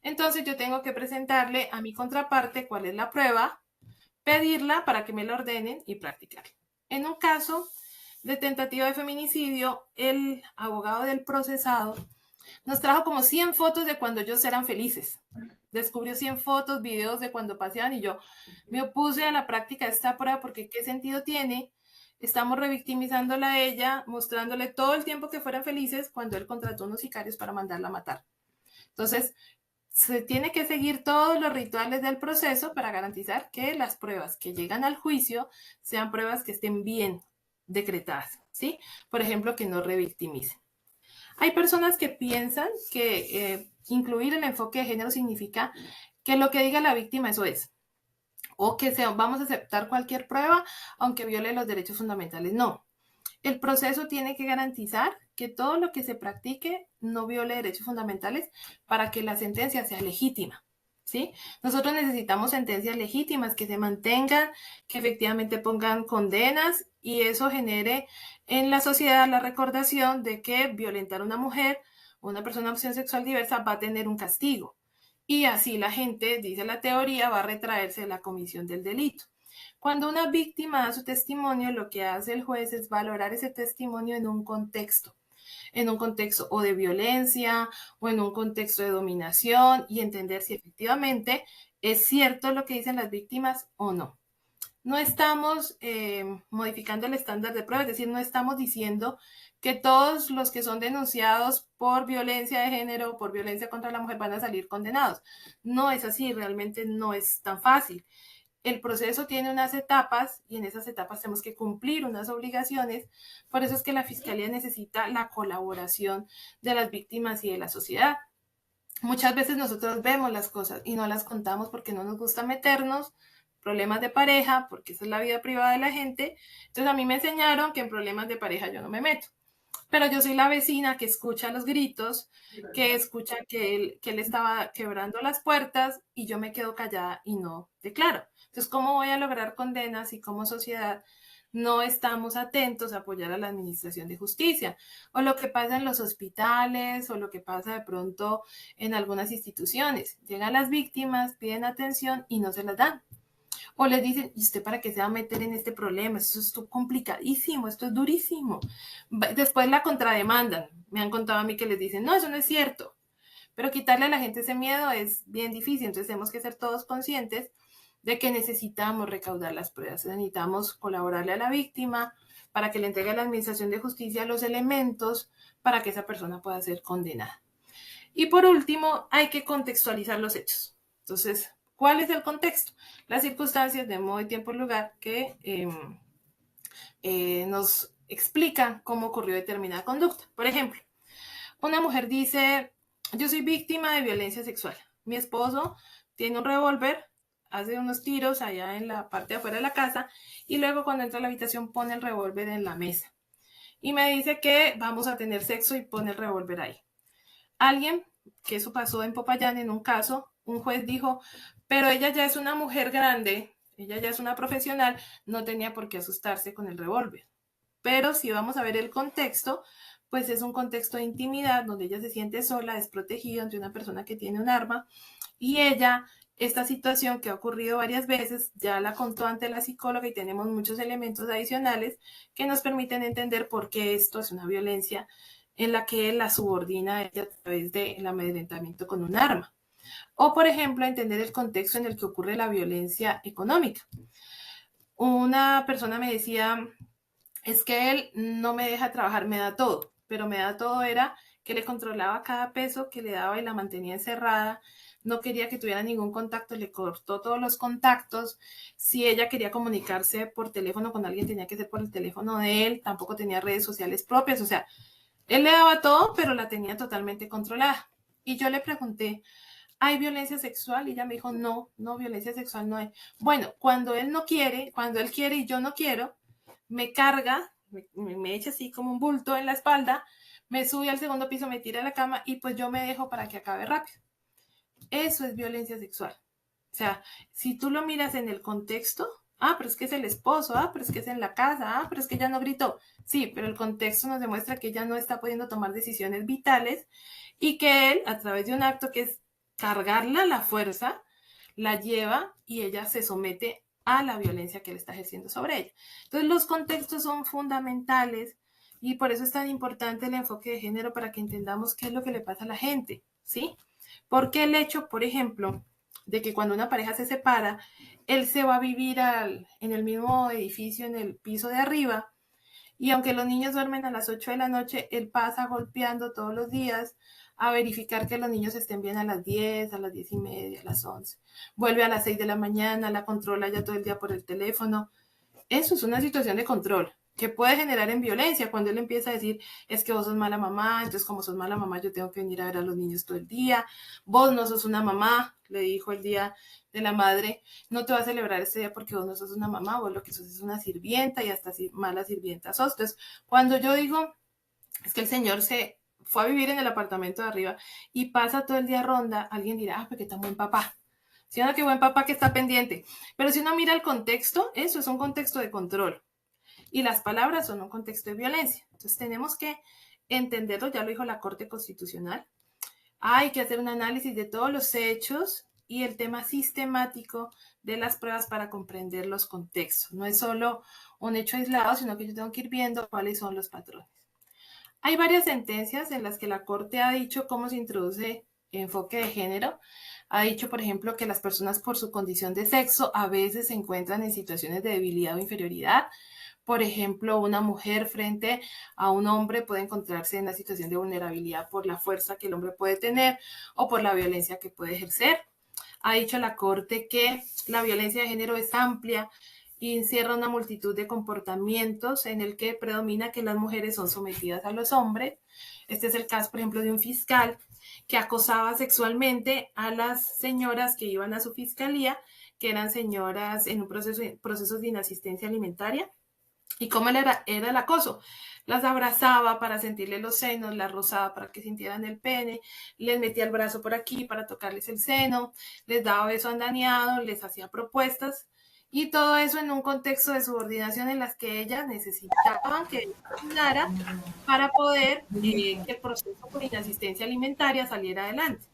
[SPEAKER 2] Entonces yo tengo que presentarle a mi contraparte cuál es la prueba, pedirla para que me la ordenen y practicarla. En un caso de tentativa de feminicidio, el abogado del procesado nos trajo como 100 fotos de cuando ellos eran felices. Descubrió 100 fotos, videos de cuando paseaban y yo me opuse a la práctica de esta prueba porque ¿qué sentido tiene? Estamos revictimizándola a ella, mostrándole todo el tiempo que fueran felices cuando él contrató unos sicarios para mandarla a matar. Entonces, se tiene que seguir todos los rituales del proceso para garantizar que las pruebas que llegan al juicio sean pruebas que estén bien decretadas, ¿sí? Por ejemplo, que no revictimicen. Hay personas que piensan que incluir el enfoque de género significa que lo que diga la víctima eso es, o que vamos a aceptar cualquier prueba aunque viole los derechos fundamentales. No, el proceso tiene que garantizar que todo lo que se practique no viole derechos fundamentales para que la sentencia sea legítima. ¿Sí? Nosotros necesitamos sentencias legítimas que se mantengan, que efectivamente pongan condenas y eso genere en la sociedad la recordación de que violentar a una mujer o una persona de opción sexual diversa va a tener un castigo. Y así la gente, dice la teoría, va a retraerse de la comisión del delito. Cuando una víctima da su testimonio, lo que hace el juez es valorar ese testimonio en un contexto o de violencia o en un contexto de dominación y entender si efectivamente es cierto lo que dicen las víctimas o no. No estamos modificando el estándar de prueba, es decir, no estamos diciendo que todos los que son denunciados por violencia de género, por violencia contra la mujer van a salir condenados. No es así, realmente no es tan fácil. El proceso tiene unas etapas y en esas etapas tenemos que cumplir unas obligaciones. Por eso es que la Fiscalía necesita la colaboración de las víctimas y de la sociedad. Muchas veces nosotros vemos las cosas y no las contamos porque no nos gusta meternos, problemas de pareja, porque esa es la vida privada de la gente. Entonces a mí me enseñaron que en problemas de pareja yo no me meto. Pero yo soy la vecina que escucha los gritos, que escucha que él estaba quebrando las puertas y yo me quedo callada y no declaro. Entonces, ¿cómo voy a lograr condenas si como sociedad no estamos atentos a apoyar a la administración de justicia? O lo que pasa en los hospitales o lo que pasa de pronto en algunas instituciones. Llegan las víctimas, piden atención y no se las dan. O les dicen, ¿y usted para qué se va a meter en este problema? Esto es complicadísimo, esto es durísimo. Después la contrademandan. Me han contado a mí que les dicen, no, eso no es cierto. Pero quitarle a la gente ese miedo es bien difícil. Entonces tenemos que ser todos conscientes de que necesitamos recaudar las pruebas. Necesitamos colaborarle a la víctima para que le entregue a la Administración de Justicia los elementos para que esa persona pueda ser condenada. Y por último, hay que contextualizar los hechos. Entonces, ¿cuál es el contexto? Las circunstancias de modo y tiempo y lugar que nos explican cómo ocurrió determinada conducta. Por ejemplo, una mujer dice, yo soy víctima de violencia sexual. Mi esposo tiene un revólver, hace unos tiros allá en la parte de afuera de la casa y luego cuando entra a la habitación pone el revólver en la mesa. Y me dice que vamos a tener sexo y pone el revólver ahí. Alguien, que eso pasó en Popayán en un caso, un juez dijo, pero ella ya es una mujer grande, ella ya es una profesional, no tenía por qué asustarse con el revólver. Pero si vamos a ver el contexto, pues es un contexto de intimidad donde ella se siente sola, desprotegida ante una persona que tiene un arma y ella, esta situación que ha ocurrido varias veces, ya la contó ante la psicóloga y tenemos muchos elementos adicionales que nos permiten entender por qué esto es una violencia en la que la subordina a ella a través del amedrentamiento con un arma. O, por ejemplo, entender el contexto en el que ocurre la violencia económica. Una persona me decía, es que él no me deja trabajar, me da todo, pero me da todo era que le controlaba cada peso que le daba y la mantenía encerrada, no quería que tuviera ningún contacto, le cortó todos los contactos, si ella quería comunicarse por teléfono con alguien tenía que ser por el teléfono de él, tampoco tenía redes sociales propias, o sea, él le daba todo, pero la tenía totalmente controlada. Y yo le pregunté, ¿hay violencia sexual? Y ella me dijo, no, no, violencia sexual no hay. Bueno, cuando él no quiere, cuando él quiere y yo no quiero, me carga, me echa así como un bulto en la espalda, me sube al segundo piso, me tira a la cama y pues yo me dejo para que acabe rápido. Eso es violencia sexual. O sea, si tú lo miras en el contexto, pero es que es el esposo, pero es que es en la casa, pero es que ella no gritó. Sí, pero el contexto nos demuestra que ella no está pudiendo tomar decisiones vitales y que él, a través de un acto que es cargarla a la fuerza, la lleva y ella se somete a la violencia que él está ejerciendo sobre ella. Entonces, los contextos son fundamentales y por eso es tan importante el enfoque de género para que entendamos qué es lo que le pasa a la gente, ¿sí? Porque el hecho, por ejemplo, de que cuando una pareja se separa, él se va a vivir en el mismo edificio, en el piso de arriba, y aunque los niños duermen a las 8 de la noche, él pasa golpeando todos los días a verificar que los niños estén bien a las 10, a las 10:30, a las 11. Vuelve a las 6 de la mañana, la controla ya todo el día por el teléfono. Eso es una situación de control que puede generar en violencia cuando él empieza a decir, es que vos sos mala mamá, entonces como sos mala mamá yo tengo que venir a ver a los niños todo el día, vos no sos una mamá, le dijo el día de la madre, no te va a celebrar este día porque vos no sos una mamá, vos lo que sos es una sirvienta y hasta mala sirvienta sos. Entonces, cuando yo digo, es que el señor se fue a vivir en el apartamento de arriba y pasa todo el día ronda, alguien dirá, porque tan buen papá. ¿Sí o no? Qué buen papá que está pendiente. Pero si uno mira el contexto, eso es un contexto de control. Y las palabras son un contexto de violencia. Entonces tenemos que entenderlo, ya lo dijo la Corte Constitucional. Hay que hacer un análisis de todos los hechos y el tema sistemático de las pruebas para comprender los contextos. No es solo un hecho aislado, sino que yo tengo que ir viendo cuáles son los patrones. Hay varias sentencias en las que la Corte ha dicho cómo se introduce enfoque de género. Ha dicho, por ejemplo, que las personas por su condición de sexo a veces se encuentran en situaciones de debilidad o inferioridad. Por ejemplo, una mujer frente a un hombre puede encontrarse en una situación de vulnerabilidad por la fuerza que el hombre puede tener o por la violencia que puede ejercer. Ha dicho la Corte que la violencia de género es amplia y encierra una multitud de comportamientos en el que predomina que las mujeres son sometidas a los hombres. Este es el caso, por ejemplo, de un fiscal que acosaba sexualmente a las señoras que iban a su fiscalía, que eran señoras en un proceso de inasistencia alimentaria. ¿Y cómo era el acoso? Las abrazaba para sentirle los senos, las rozaba para que sintieran el pene, les metía el brazo por aquí para tocarles el seno, les daba beso andaneado, les hacía propuestas y todo eso en un contexto de subordinación en las que ellas necesitaban que él funcionara para poder que el proceso por inasistencia alimentaria saliera adelante.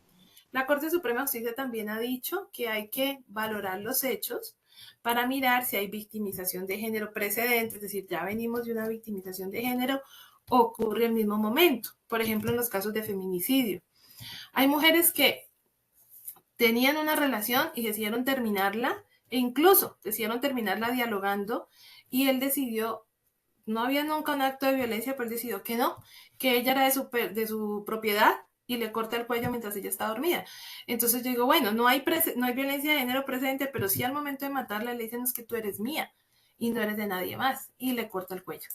[SPEAKER 2] La Corte Suprema de Justicia también ha dicho que hay que valorar los hechos para mirar si hay victimización de género precedente, es decir, ya venimos de una victimización de género, ocurre al mismo momento. Por ejemplo, en los casos de feminicidio. Hay mujeres que tenían una relación y decidieron terminarla, e incluso decidieron terminarla dialogando, y él decidió, no había nunca un acto de violencia, pero él decidió que no, que ella era de su propiedad y le corta el cuello mientras ella está dormida. Entonces yo digo, bueno, no hay violencia de género presente, pero sí al momento de matarla le dicen es que tú eres mía y no eres de nadie más y le corta el cuello.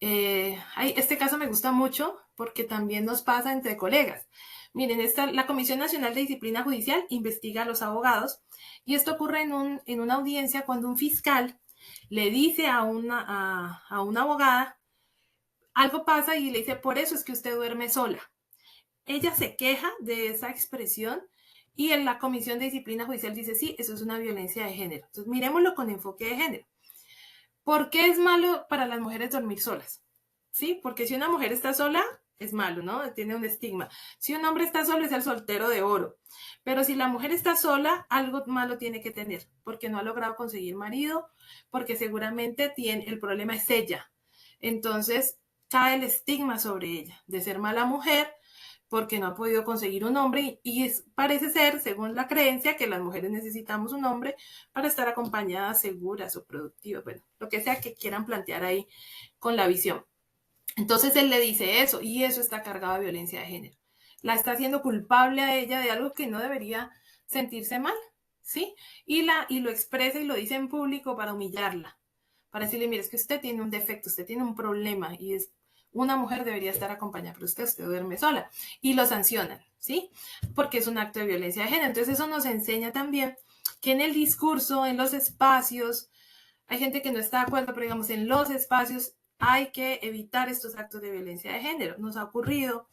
[SPEAKER 2] Este caso me gusta mucho porque también nos pasa entre colegas. Miren, la Comisión Nacional de Disciplina Judicial investiga a los abogados y esto ocurre en una audiencia cuando un fiscal le dice a una abogada, algo pasa y le dice, por eso es que usted duerme sola. Ella se queja de esa expresión y en la Comisión de Disciplina Judicial dice, sí, eso es una violencia de género. Entonces, miremoslo con enfoque de género. ¿Por qué es malo para las mujeres dormir solas? ¿Sí? Porque si una mujer está sola, es malo, ¿no? Tiene un estigma. Si un hombre está solo, es el soltero de oro. Pero si la mujer está sola, algo malo tiene que tener, porque no ha logrado conseguir marido, porque seguramente el problema es ella. Entonces, cae el estigma sobre ella de ser mala mujer, porque no ha podido conseguir un hombre y parece ser, según la creencia, que las mujeres necesitamos un hombre para estar acompañadas, seguras o productivas, bueno, lo que sea que quieran plantear ahí con la visión. Entonces él le dice eso y eso está cargado de violencia de género. La está haciendo culpable a ella de algo que no debería sentirse mal, ¿sí? Y lo expresa y lo dice en público para humillarla, para decirle, mire, es que usted tiene un defecto, usted tiene un problema y es una mujer debería estar acompañada, pero usted duerme sola. Y lo sancionan, ¿sí? Porque es un acto de violencia de género. Entonces eso nos enseña también que en el discurso, en los espacios, hay gente que no está de acuerdo, pero digamos, en los espacios hay que evitar estos actos de violencia de género. Nos ha ocurrido,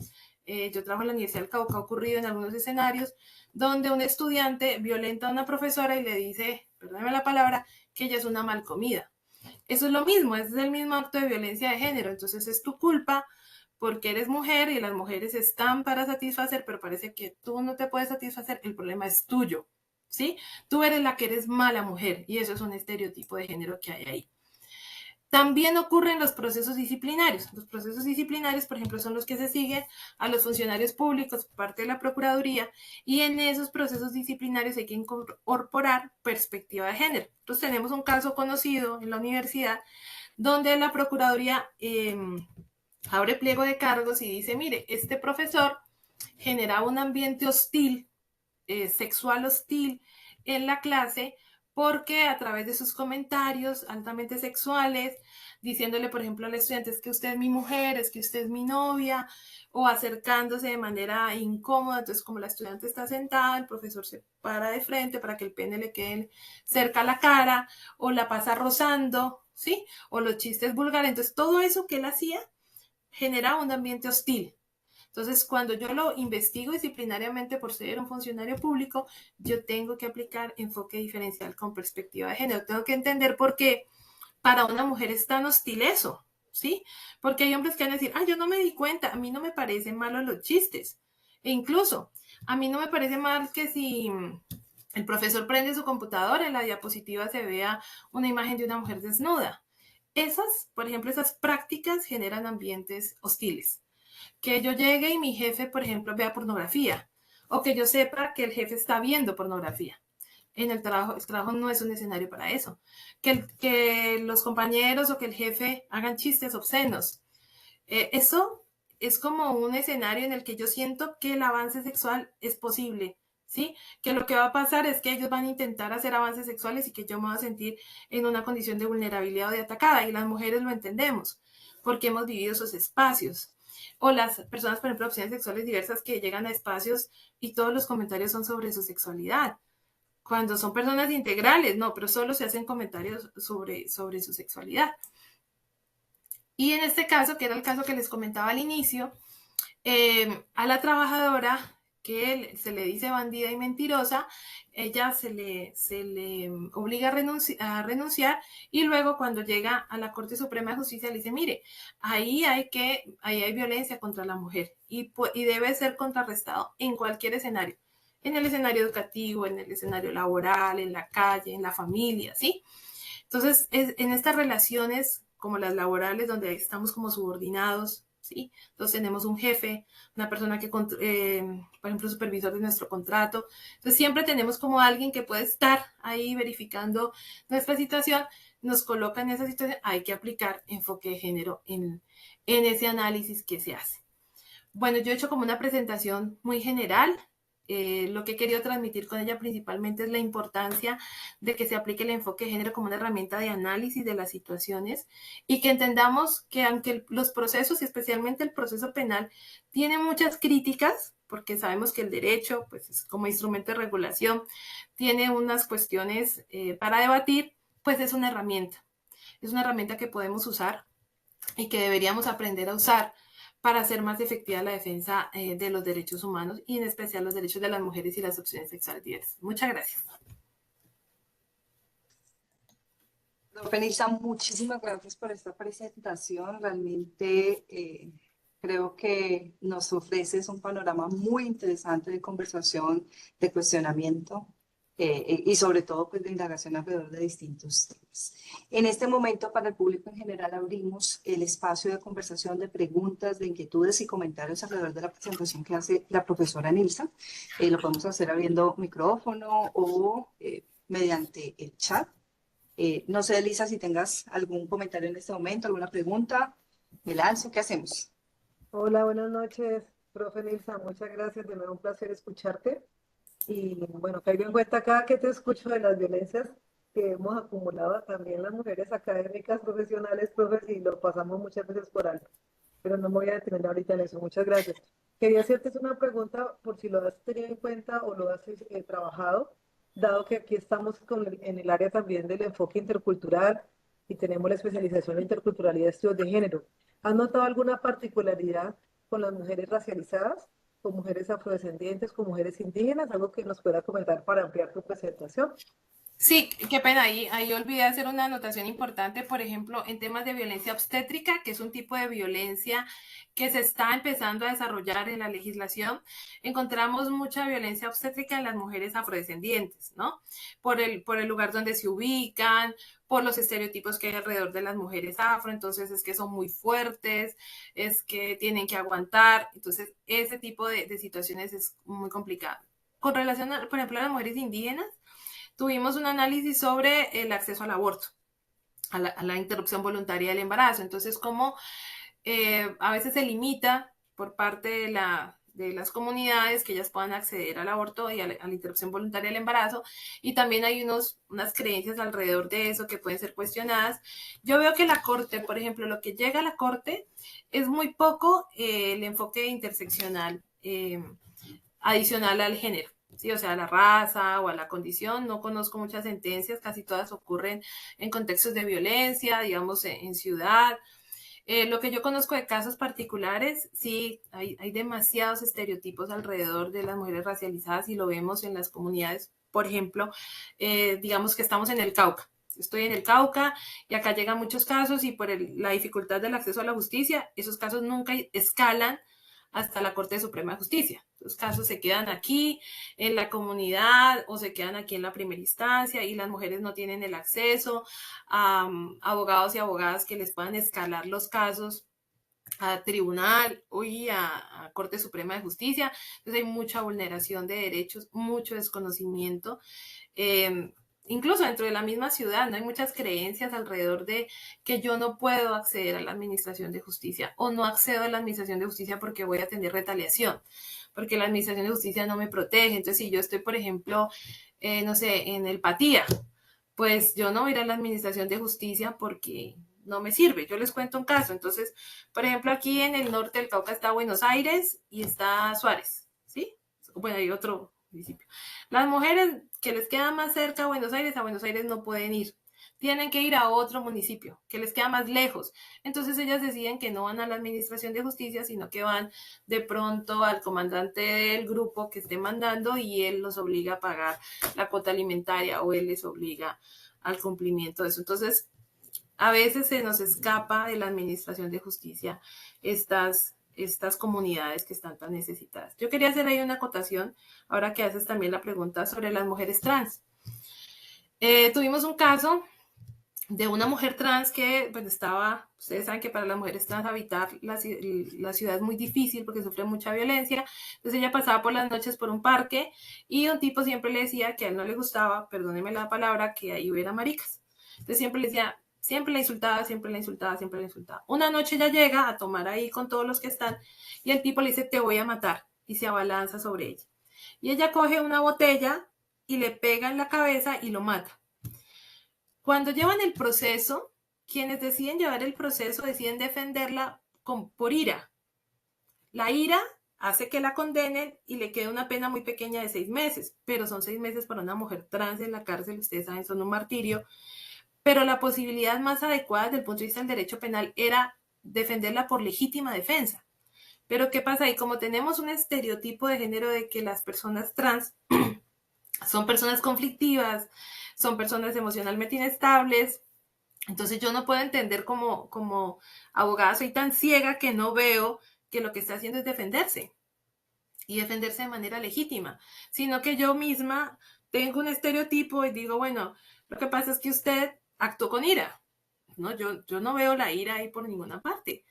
[SPEAKER 2] yo trabajo en la Universidad del Cauca, ha ocurrido en algunos escenarios donde un estudiante violenta a una profesora y le dice, perdóneme la palabra, que ella es una mal comida. Eso es lo mismo, es el mismo acto de violencia de género. Entonces es tu culpa porque eres mujer y las mujeres están para satisfacer, pero parece que tú no te puedes satisfacer, el problema es tuyo, ¿sí? Tú eres la que eres mala mujer y eso es un estereotipo de género que hay ahí. También ocurren los procesos disciplinarios. Los procesos disciplinarios, por ejemplo, son los que se siguen a los funcionarios públicos por parte de la Procuraduría y en esos procesos disciplinarios hay que incorporar perspectiva de género. Entonces tenemos un caso conocido en la universidad donde la Procuraduría abre pliego de cargos y dice, mire, este profesor genera un ambiente hostil, sexual hostil en la clase porque a través de sus comentarios altamente sexuales, diciéndole, por ejemplo, al estudiante, es que usted es mi mujer, es que usted es mi novia, o acercándose de manera incómoda, entonces como la estudiante está sentada, el profesor se para de frente para que el pene le quede cerca a la cara, o la pasa rozando, ¿sí? O los chistes vulgares, entonces todo eso que él hacía genera un ambiente hostil. Entonces, cuando yo lo investigo disciplinariamente por ser un funcionario público, yo tengo que aplicar enfoque diferencial con perspectiva de género. Tengo que entender por qué para una mujer es tan hostil eso, ¿sí? Porque hay hombres que van a decir, yo no me di cuenta, a mí no me parecen malos los chistes. E incluso, a mí no me parece mal que si el profesor prende su computadora, en la diapositiva se vea una imagen de una mujer desnuda. Por ejemplo, esas prácticas generan ambientes hostiles. Que yo llegue y mi jefe, por ejemplo, vea pornografía, o que yo sepa que el jefe está viendo pornografía. En el trabajo no es un escenario para eso. Que los compañeros o que el jefe hagan chistes obscenos. Eso es como un escenario en el que yo siento que el avance sexual es posible, ¿sí? Que lo que va a pasar es que ellos van a intentar hacer avances sexuales y que yo me voy a sentir en una condición de vulnerabilidad o de atacada. Y las mujeres lo entendemos, porque hemos vivido esos espacios. O las personas, por ejemplo, opciones sexuales diversas que llegan a espacios y todos los comentarios son sobre su sexualidad. Cuando son personas integrales, no, pero solo se hacen comentarios sobre su sexualidad. Y en este caso, que era el caso que les comentaba al inicio, a la trabajadora que se le dice bandida y mentirosa, ella se le obliga a renunciar y luego cuando llega a la Corte Suprema de Justicia le dice, mire, ahí hay violencia contra la mujer y debe ser contrarrestado en cualquier escenario, en el escenario educativo, en el escenario laboral, en la calle, en la familia, ¿sí? Entonces, en estas relaciones como las laborales, donde estamos como subordinados, ¿sí? Entonces tenemos un jefe, una persona que, por ejemplo, supervisor de nuestro contrato. Entonces siempre tenemos como alguien que puede estar ahí verificando nuestra situación, nos coloca en esa situación, hay que aplicar enfoque de género en ese análisis que se hace. Bueno, yo he hecho como una presentación muy general. lo que he querido transmitir con ella principalmente es la importancia de que se aplique el enfoque de género como una herramienta de análisis de las situaciones y que entendamos que aunque los procesos, y especialmente el proceso penal, tiene muchas críticas, porque sabemos que el derecho, pues es como instrumento de regulación, tiene unas cuestiones para debatir, pues es una herramienta. Es una herramienta que podemos usar y que deberíamos aprender a usar para hacer más efectiva la defensa de los derechos humanos y en especial los derechos de las mujeres y las opciones sexuales diversas. Muchas gracias.
[SPEAKER 1] Profe Nilsa, muchísimas gracias por esta presentación. Realmente creo que nos ofreces un panorama muy interesante de conversación, de cuestionamiento y sobre todo pues, de indagación alrededor de distintos temas. En este momento, para el público en general, abrimos el espacio de conversación, de preguntas, de inquietudes y comentarios alrededor de la presentación que hace la profesora Nilsa. Lo podemos hacer abriendo micrófono o mediante el chat. No sé, Elisa, si tengas algún comentario en este momento, alguna pregunta, me lanzo, ¿qué hacemos?
[SPEAKER 3] Hola, buenas noches, profe Nilsa. Muchas gracias. De nuevo un placer escucharte. Y bueno, caigo en cuenta cada que te escucho de las violencias que hemos acumulado también las mujeres académicas, profesionales, profes, y lo pasamos muchas veces por alto. Pero no me voy a detener ahorita en eso. Muchas gracias. Quería hacerte una pregunta por si lo has tenido en cuenta o lo has trabajado, dado que aquí estamos en el área también del enfoque intercultural y tenemos la especialización en interculturalidad y estudios de género. ¿Has notado alguna particularidad con las mujeres racializadas, con mujeres afrodescendientes, con mujeres indígenas? Algo que nos pueda comentar para ampliar tu presentación.
[SPEAKER 2] Sí, qué pena, ahí olvidé hacer una anotación importante, por ejemplo, en temas de violencia obstétrica, que es un tipo de violencia que se está empezando a desarrollar en la legislación, encontramos mucha violencia obstétrica en las mujeres afrodescendientes, ¿no? Por el lugar donde se ubican, por los estereotipos que hay alrededor de las mujeres afro, entonces es que son muy fuertes, es que tienen que aguantar, entonces ese tipo de situaciones es muy complicado. Con relación, por ejemplo, a las mujeres indígenas, tuvimos un análisis sobre el acceso al aborto, a la interrupción voluntaria del embarazo. Entonces, cómo a veces se limita por parte de las comunidades que ellas puedan acceder al aborto y a la interrupción voluntaria del embarazo. Y también hay unas creencias alrededor de eso que pueden ser cuestionadas. Yo veo que la Corte, por ejemplo, lo que llega a la Corte es muy poco el enfoque interseccional adicional al género. Sí, o sea, a la raza o a la condición, no conozco muchas sentencias, casi todas ocurren en contextos de violencia, digamos, en ciudad. Lo que yo conozco de casos particulares, sí, hay demasiados estereotipos alrededor de las mujeres racializadas y lo vemos en las comunidades. Por ejemplo, digamos que estamos en el Cauca. Estoy en el Cauca y acá llegan muchos casos y por la dificultad del acceso a la justicia, esos casos nunca escalan hasta la Corte Suprema de Justicia. Los casos se quedan aquí en la comunidad o se quedan aquí en la primera instancia y las mujeres no tienen el acceso a abogados y abogadas que les puedan escalar los casos a tribunal y a Corte Suprema de Justicia. Entonces hay mucha vulneración de derechos, mucho desconocimiento. Incluso dentro de la misma ciudad, ¿no? Hay muchas creencias alrededor de que yo no puedo acceder a la administración de justicia o no accedo a la administración de justicia porque voy a tener retaliación, porque la administración de justicia no me protege. Entonces, si yo estoy, por ejemplo, no sé, en el Patía, pues yo no voy a ir a la administración de justicia porque no me sirve. Yo les cuento un caso. Entonces, por ejemplo, aquí en el norte del Cauca está Buenos Aires y está Suárez, ¿sí? Bueno, hay otro municipio. Las mujeres que les queda más cerca a Buenos Aires no pueden ir. Tienen que ir a otro municipio que les queda más lejos. Entonces ellas deciden que no van a la administración de justicia, sino que van de pronto al comandante del grupo que esté mandando y él los obliga a pagar la cuota alimentaria o él les obliga al cumplimiento de eso. Entonces, a veces se nos escapa de la administración de justicia estas comunidades que están tan necesitadas. Yo quería hacer ahí una acotación, ahora que haces también la pregunta sobre las mujeres trans. Tuvimos un caso de una mujer trans que pues estaba, ustedes saben que para las mujeres trans habitar la ciudad es muy difícil porque sufre mucha violencia, entonces ella pasaba por las noches por un parque y un tipo siempre le decía que a él no le gustaba, perdóneme la palabra, que ahí hubiera maricas. Entonces siempre le decía, siempre la insultaba, siempre la insultaba, siempre la insultaba. Una noche ella llega a tomar ahí con todos los que están y el tipo le dice, te voy a matar y se abalanza sobre ella. Y ella coge una botella y le pega en la cabeza y lo mata. Cuando llevan el proceso, quienes deciden llevar el proceso deciden defenderla por ira. La ira hace que la condenen y le quede una pena muy pequeña de 6 meses, pero son 6 meses para una mujer trans en la cárcel, ustedes saben, son un martirio. Pero la posibilidad más adecuada desde el punto de vista del derecho penal era defenderla por legítima defensa. Pero ¿qué pasa ahí? Como tenemos un estereotipo de género de que las personas trans son personas conflictivas, son personas emocionalmente inestables, entonces yo no puedo entender como abogada, soy tan ciega que no veo que lo que está haciendo es defenderse y defenderse de manera legítima, sino que yo misma tengo un estereotipo y digo, bueno, lo que pasa es que usted actuó con ira, ¿no? Yo no veo la ira ahí por ninguna parte,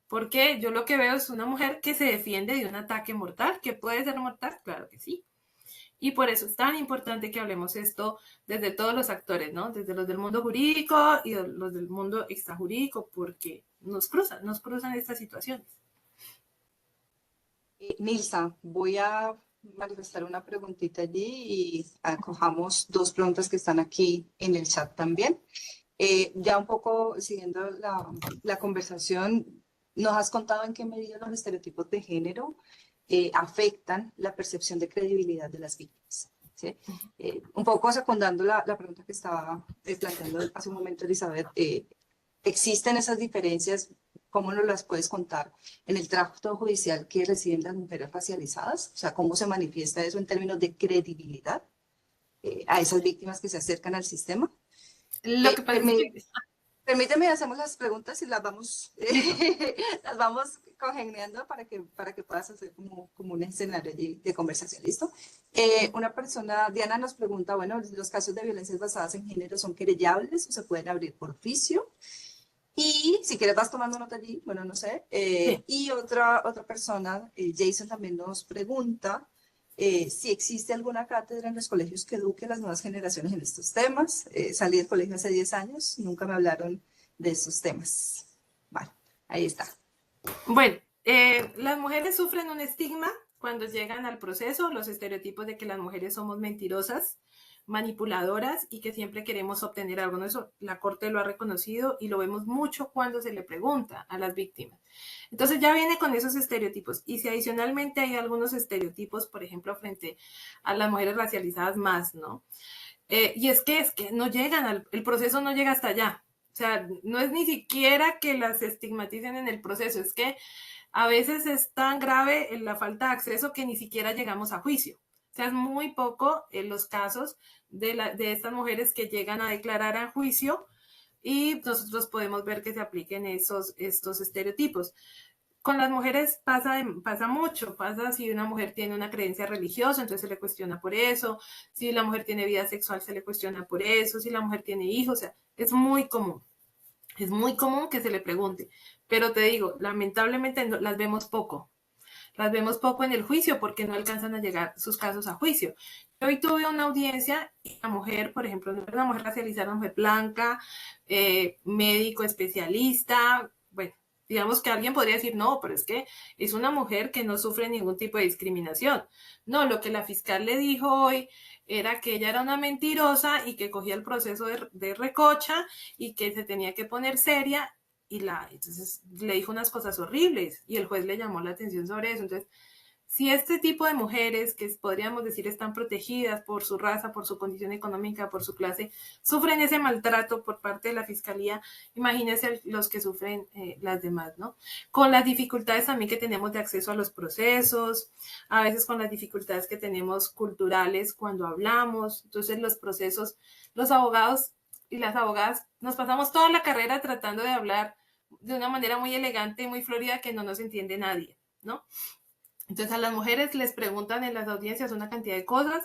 [SPEAKER 2] porque yo lo que veo es una mujer que se defiende de un ataque mortal, que puede ser mortal, claro que sí. Y por eso es tan importante que hablemos esto desde todos los actores, ¿no? Desde los del mundo jurídico y los del mundo extrajurídico, porque nos cruzan estas situaciones.
[SPEAKER 1] Nilsa, voy a manifestar una preguntita allí y acojamos dos preguntas que están aquí en el chat también. Ya un poco siguiendo la conversación, nos has contado en qué medida los estereotipos de género afectan la percepción de credibilidad de las víctimas. ¿Sí? Un poco secundando la pregunta que estaba planteando hace un momento Elizabeth, ¿existen esas diferencias? ¿Cómo nos las puedes contar en el trato judicial que reciben las mujeres racializadas? O sea, ¿cómo se manifiesta eso en términos de credibilidad a esas víctimas que se acercan al sistema?
[SPEAKER 2] Lo que pasa es que...
[SPEAKER 1] Permíteme, hacemos las preguntas y las vamos, las vamos congeniando para que puedas hacer como un escenario de conversación, ¿listo? Una persona, Diana nos pregunta, bueno, ¿los casos de violencias basadas en género son querellables o se pueden abrir por oficio? Y si quieres vas tomando nota allí, bueno, no sé.
[SPEAKER 2] Sí.
[SPEAKER 1] Y otra persona, Jason también nos pregunta si existe alguna cátedra en los colegios que eduque a las nuevas generaciones en estos temas. Salí del colegio hace 10 años, nunca me hablaron de estos temas. Vale, ahí está.
[SPEAKER 2] Bueno, las mujeres sufren un estigma cuando llegan al proceso, los estereotipos de que las mujeres somos mentirosas, manipuladoras y que siempre queremos obtener algo. ¿No? Eso la Corte lo ha reconocido y lo vemos mucho cuando se le pregunta a las víctimas. Entonces ya viene con esos estereotipos. Y si adicionalmente hay algunos estereotipos, por ejemplo, frente a las mujeres racializadas más, ¿no? Y es que no llegan, el proceso no llega hasta allá. O sea, no es ni siquiera que las estigmaticen en el proceso, es que a veces es tan grave la falta de acceso que ni siquiera llegamos a juicio. O sea, es muy poco en los casos de estas mujeres que llegan a declarar a juicio y nosotros podemos ver que se apliquen estos estereotipos. Con las mujeres pasa mucho, pasa si una mujer tiene una creencia religiosa, entonces se le cuestiona por eso, si la mujer tiene vida sexual se le cuestiona por eso, si la mujer tiene hijos, o sea, es muy común que se le pregunte, pero te digo, lamentablemente las vemos poco en el juicio porque no alcanzan a llegar sus casos a juicio. Yo hoy tuve una audiencia y la mujer, por ejemplo, una mujer racializada, una mujer blanca, médico especialista, bueno, digamos que alguien podría decir, no, pero es que es una mujer que no sufre ningún tipo de discriminación. No, lo que la fiscal le dijo hoy era que ella era una mentirosa y que cogía el proceso de recocha y que se tenía que poner seria y entonces le dijo unas cosas horribles y el juez le llamó la atención sobre eso. Entonces, si este tipo de mujeres, que podríamos decir están protegidas por su raza, por su condición económica, por su clase, sufren ese maltrato por parte de la fiscalía, imagínense los que sufren las demás, ¿no? Con las dificultades también que tenemos de acceso a los procesos, a veces con las dificultades que tenemos culturales cuando hablamos, entonces los procesos, los abogados y las abogadas nos pasamos toda la carrera tratando de hablar de una manera muy elegante y muy florida que no nos entiende nadie, ¿no? Entonces a las mujeres les preguntan en las audiencias una cantidad de cosas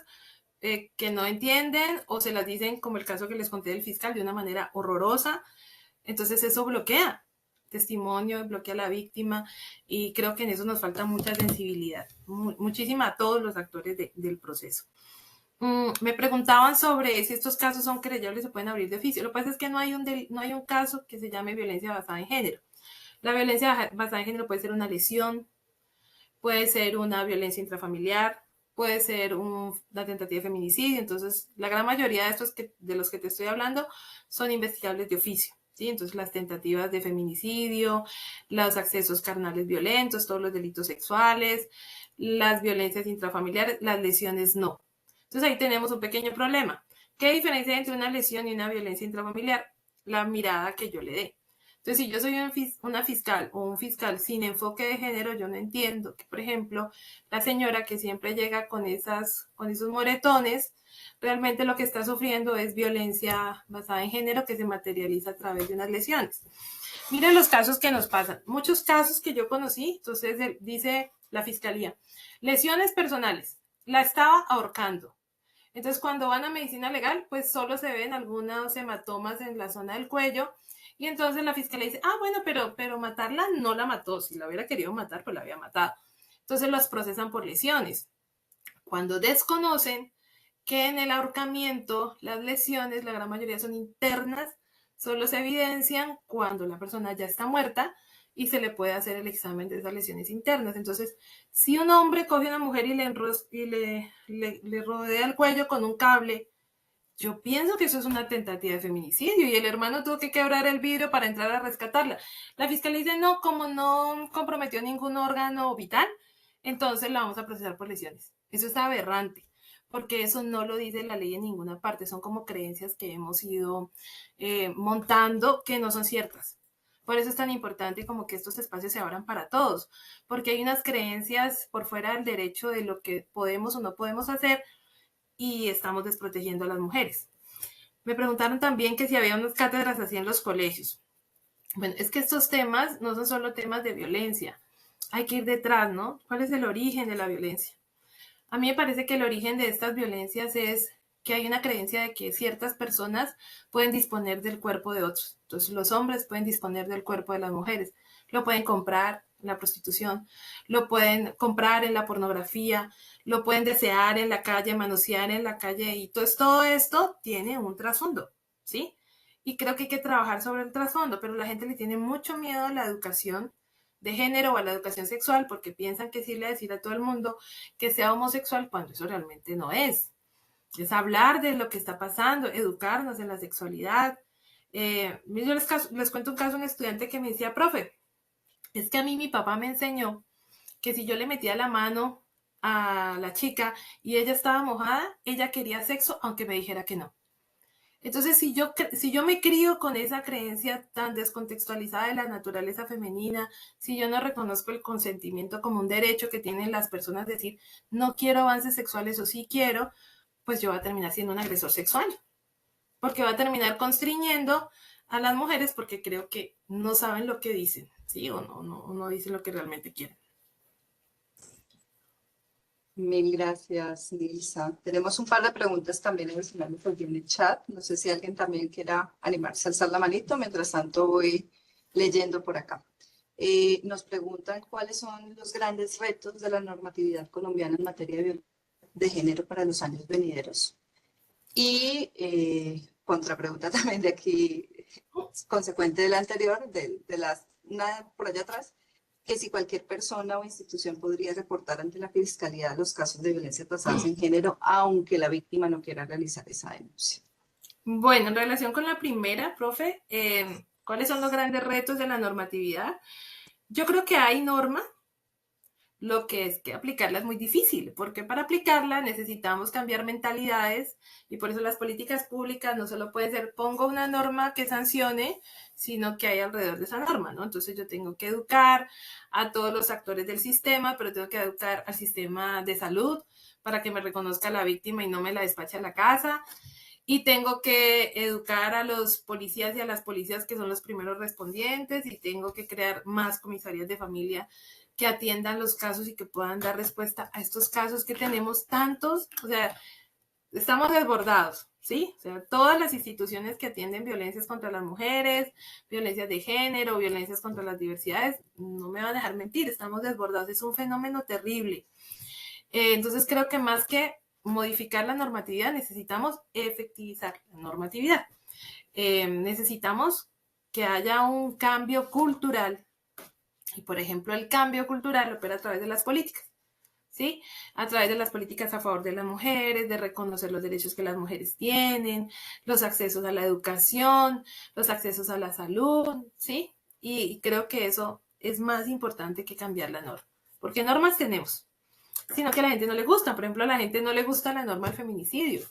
[SPEAKER 2] que no entienden o se las dicen, como el caso que les conté del fiscal, de una manera horrorosa. Entonces eso bloquea testimonio, bloquea a la víctima y creo que en eso nos falta mucha sensibilidad, muchísima a todos los actores del proceso. Me preguntaban sobre si estos casos son querellables o se pueden abrir de oficio. Lo que pasa es que no hay un caso que se llame violencia basada en género. La violencia basada en género puede ser una lesión, puede ser una violencia intrafamiliar, puede ser una tentativa de feminicidio. Entonces, la gran mayoría de estos de los que te estoy hablando son investigables de oficio, ¿sí? Entonces, las tentativas de feminicidio, los accesos carnales violentos, todos los delitos sexuales, las violencias intrafamiliares, las lesiones no. Entonces, ahí tenemos un pequeño problema. ¿Qué diferencia hay entre una lesión y una violencia intrafamiliar? La mirada que yo le dé. Entonces, si yo soy una fiscal o un fiscal sin enfoque de género, yo no entiendo que, por ejemplo, la señora que siempre llega con esos moretones, realmente lo que está sufriendo es violencia basada en género que se materializa a través de unas lesiones. Miren los casos que nos pasan. Muchos casos que yo conocí, entonces dice la fiscalía, lesiones personales, la estaba ahorcando. Entonces, cuando van a medicina legal, pues solo se ven algunos hematomas en la zona del cuello. Y entonces la fiscalía dice, bueno, pero matarla no la mató. Si la hubiera querido matar, pues la había matado. Entonces los procesan por lesiones. Cuando desconocen que en el ahorcamiento las lesiones, la gran mayoría son internas, solo se evidencian cuando la persona ya está muerta y se le puede hacer el examen de esas lesiones internas. Entonces, si un hombre coge a una mujer y le rodea el cuello con un cable, yo pienso que eso es una tentativa de feminicidio y el hermano tuvo que quebrar el vidrio para entrar a rescatarla. La fiscalía dice, no, como no comprometió ningún órgano vital, entonces la vamos a procesar por lesiones. Eso es aberrante, porque eso no lo dice la ley en ninguna parte. Son como creencias que hemos ido montando que no son ciertas. Por eso es tan importante como que estos espacios se abran para todos, porque hay unas creencias por fuera del derecho de lo que podemos o no podemos hacer y estamos desprotegiendo a las mujeres. Me preguntaron también que si había unas cátedras así en los colegios. Bueno, es que estos temas no son solo temas de violencia. Hay que ir detrás, ¿no? ¿Cuál es el origen de la violencia? A mí me parece que el origen de estas violencias es que hay una creencia de que ciertas personas pueden disponer del cuerpo de otros. Entonces, los hombres pueden disponer del cuerpo de las mujeres. Lo pueden comprar en la prostitución, lo pueden comprar en la pornografía, lo pueden desear en la calle, manosear en la calle, y todo esto tiene un trasfondo, ¿sí? Y creo que hay que trabajar sobre el trasfondo, pero la gente le tiene mucho miedo a la educación de género o a la educación sexual porque piensan que es irle a decir a todo el mundo que sea homosexual cuando eso realmente no es. Es hablar de lo que está pasando, educarnos en la sexualidad. Yo les cuento un caso de un estudiante que me decía, profe, es que a mí mi papá me enseñó que si yo le metía la mano a la chica y ella estaba mojada, ella quería sexo aunque me dijera que no. Entonces, si yo me crío con esa creencia tan descontextualizada de la naturaleza femenina, si yo no reconozco el consentimiento como un derecho que tienen las personas de decir, no quiero avances sexuales o sí quiero, pues yo voy a terminar siendo un agresor sexual, porque va a terminar constriñendo a las mujeres porque creo que no saben lo que dicen, ¿sí? O no dicen lo que realmente quieren.
[SPEAKER 1] Mil gracias, Nilsa. Tenemos un par de preguntas también adicionales aquí en el chat. No sé si alguien también quiera animarse a alzar la manito. Mientras tanto, voy leyendo por acá. Nos preguntan cuáles son los grandes retos de la normatividad colombiana en materia de género para los años venideros. Y contrapregunta también de aquí, consecuente de la anterior, una por allá atrás, que si cualquier persona o institución podría reportar ante la Fiscalía los casos de violencia basadas en género, aunque la víctima no quiera realizar esa denuncia.
[SPEAKER 2] Bueno, en relación con la primera, profe, ¿cuáles son los grandes retos de la normatividad? Yo creo que hay norma, lo que es que aplicarla es muy difícil, porque para aplicarla necesitamos cambiar mentalidades y por eso las políticas públicas no solo pueden ser pongo una norma que sancione, sino que hay alrededor de esa norma, ¿no? Entonces yo tengo que educar a todos los actores del sistema, pero tengo que educar al sistema de salud para que me reconozca la víctima y no me la despache a la casa. Y tengo que educar a los policías y a las policías que son los primeros respondientes y tengo que crear más comisarías de familia que atiendan los casos y que puedan dar respuesta a estos casos que tenemos tantos, o sea, estamos desbordados, ¿sí? O sea, todas las instituciones que atienden violencias contra las mujeres, violencias de género, violencias contra las diversidades, no me van a dejar mentir, estamos desbordados, es un fenómeno terrible. Entonces creo que más que modificar la normatividad, necesitamos efectivizar la normatividad. Necesitamos que haya un cambio cultural y, por ejemplo, el cambio cultural opera a través de las políticas. ¿sí? A través de las políticas a favor de las mujeres, de reconocer los derechos que las mujeres tienen, los accesos a la educación, los accesos a la salud, ¿sí? Y creo que eso es más importante que cambiar la norma, porque normas tenemos, sino que a la gente no le gusta. Por ejemplo, a la gente no le gusta la norma del feminicidio.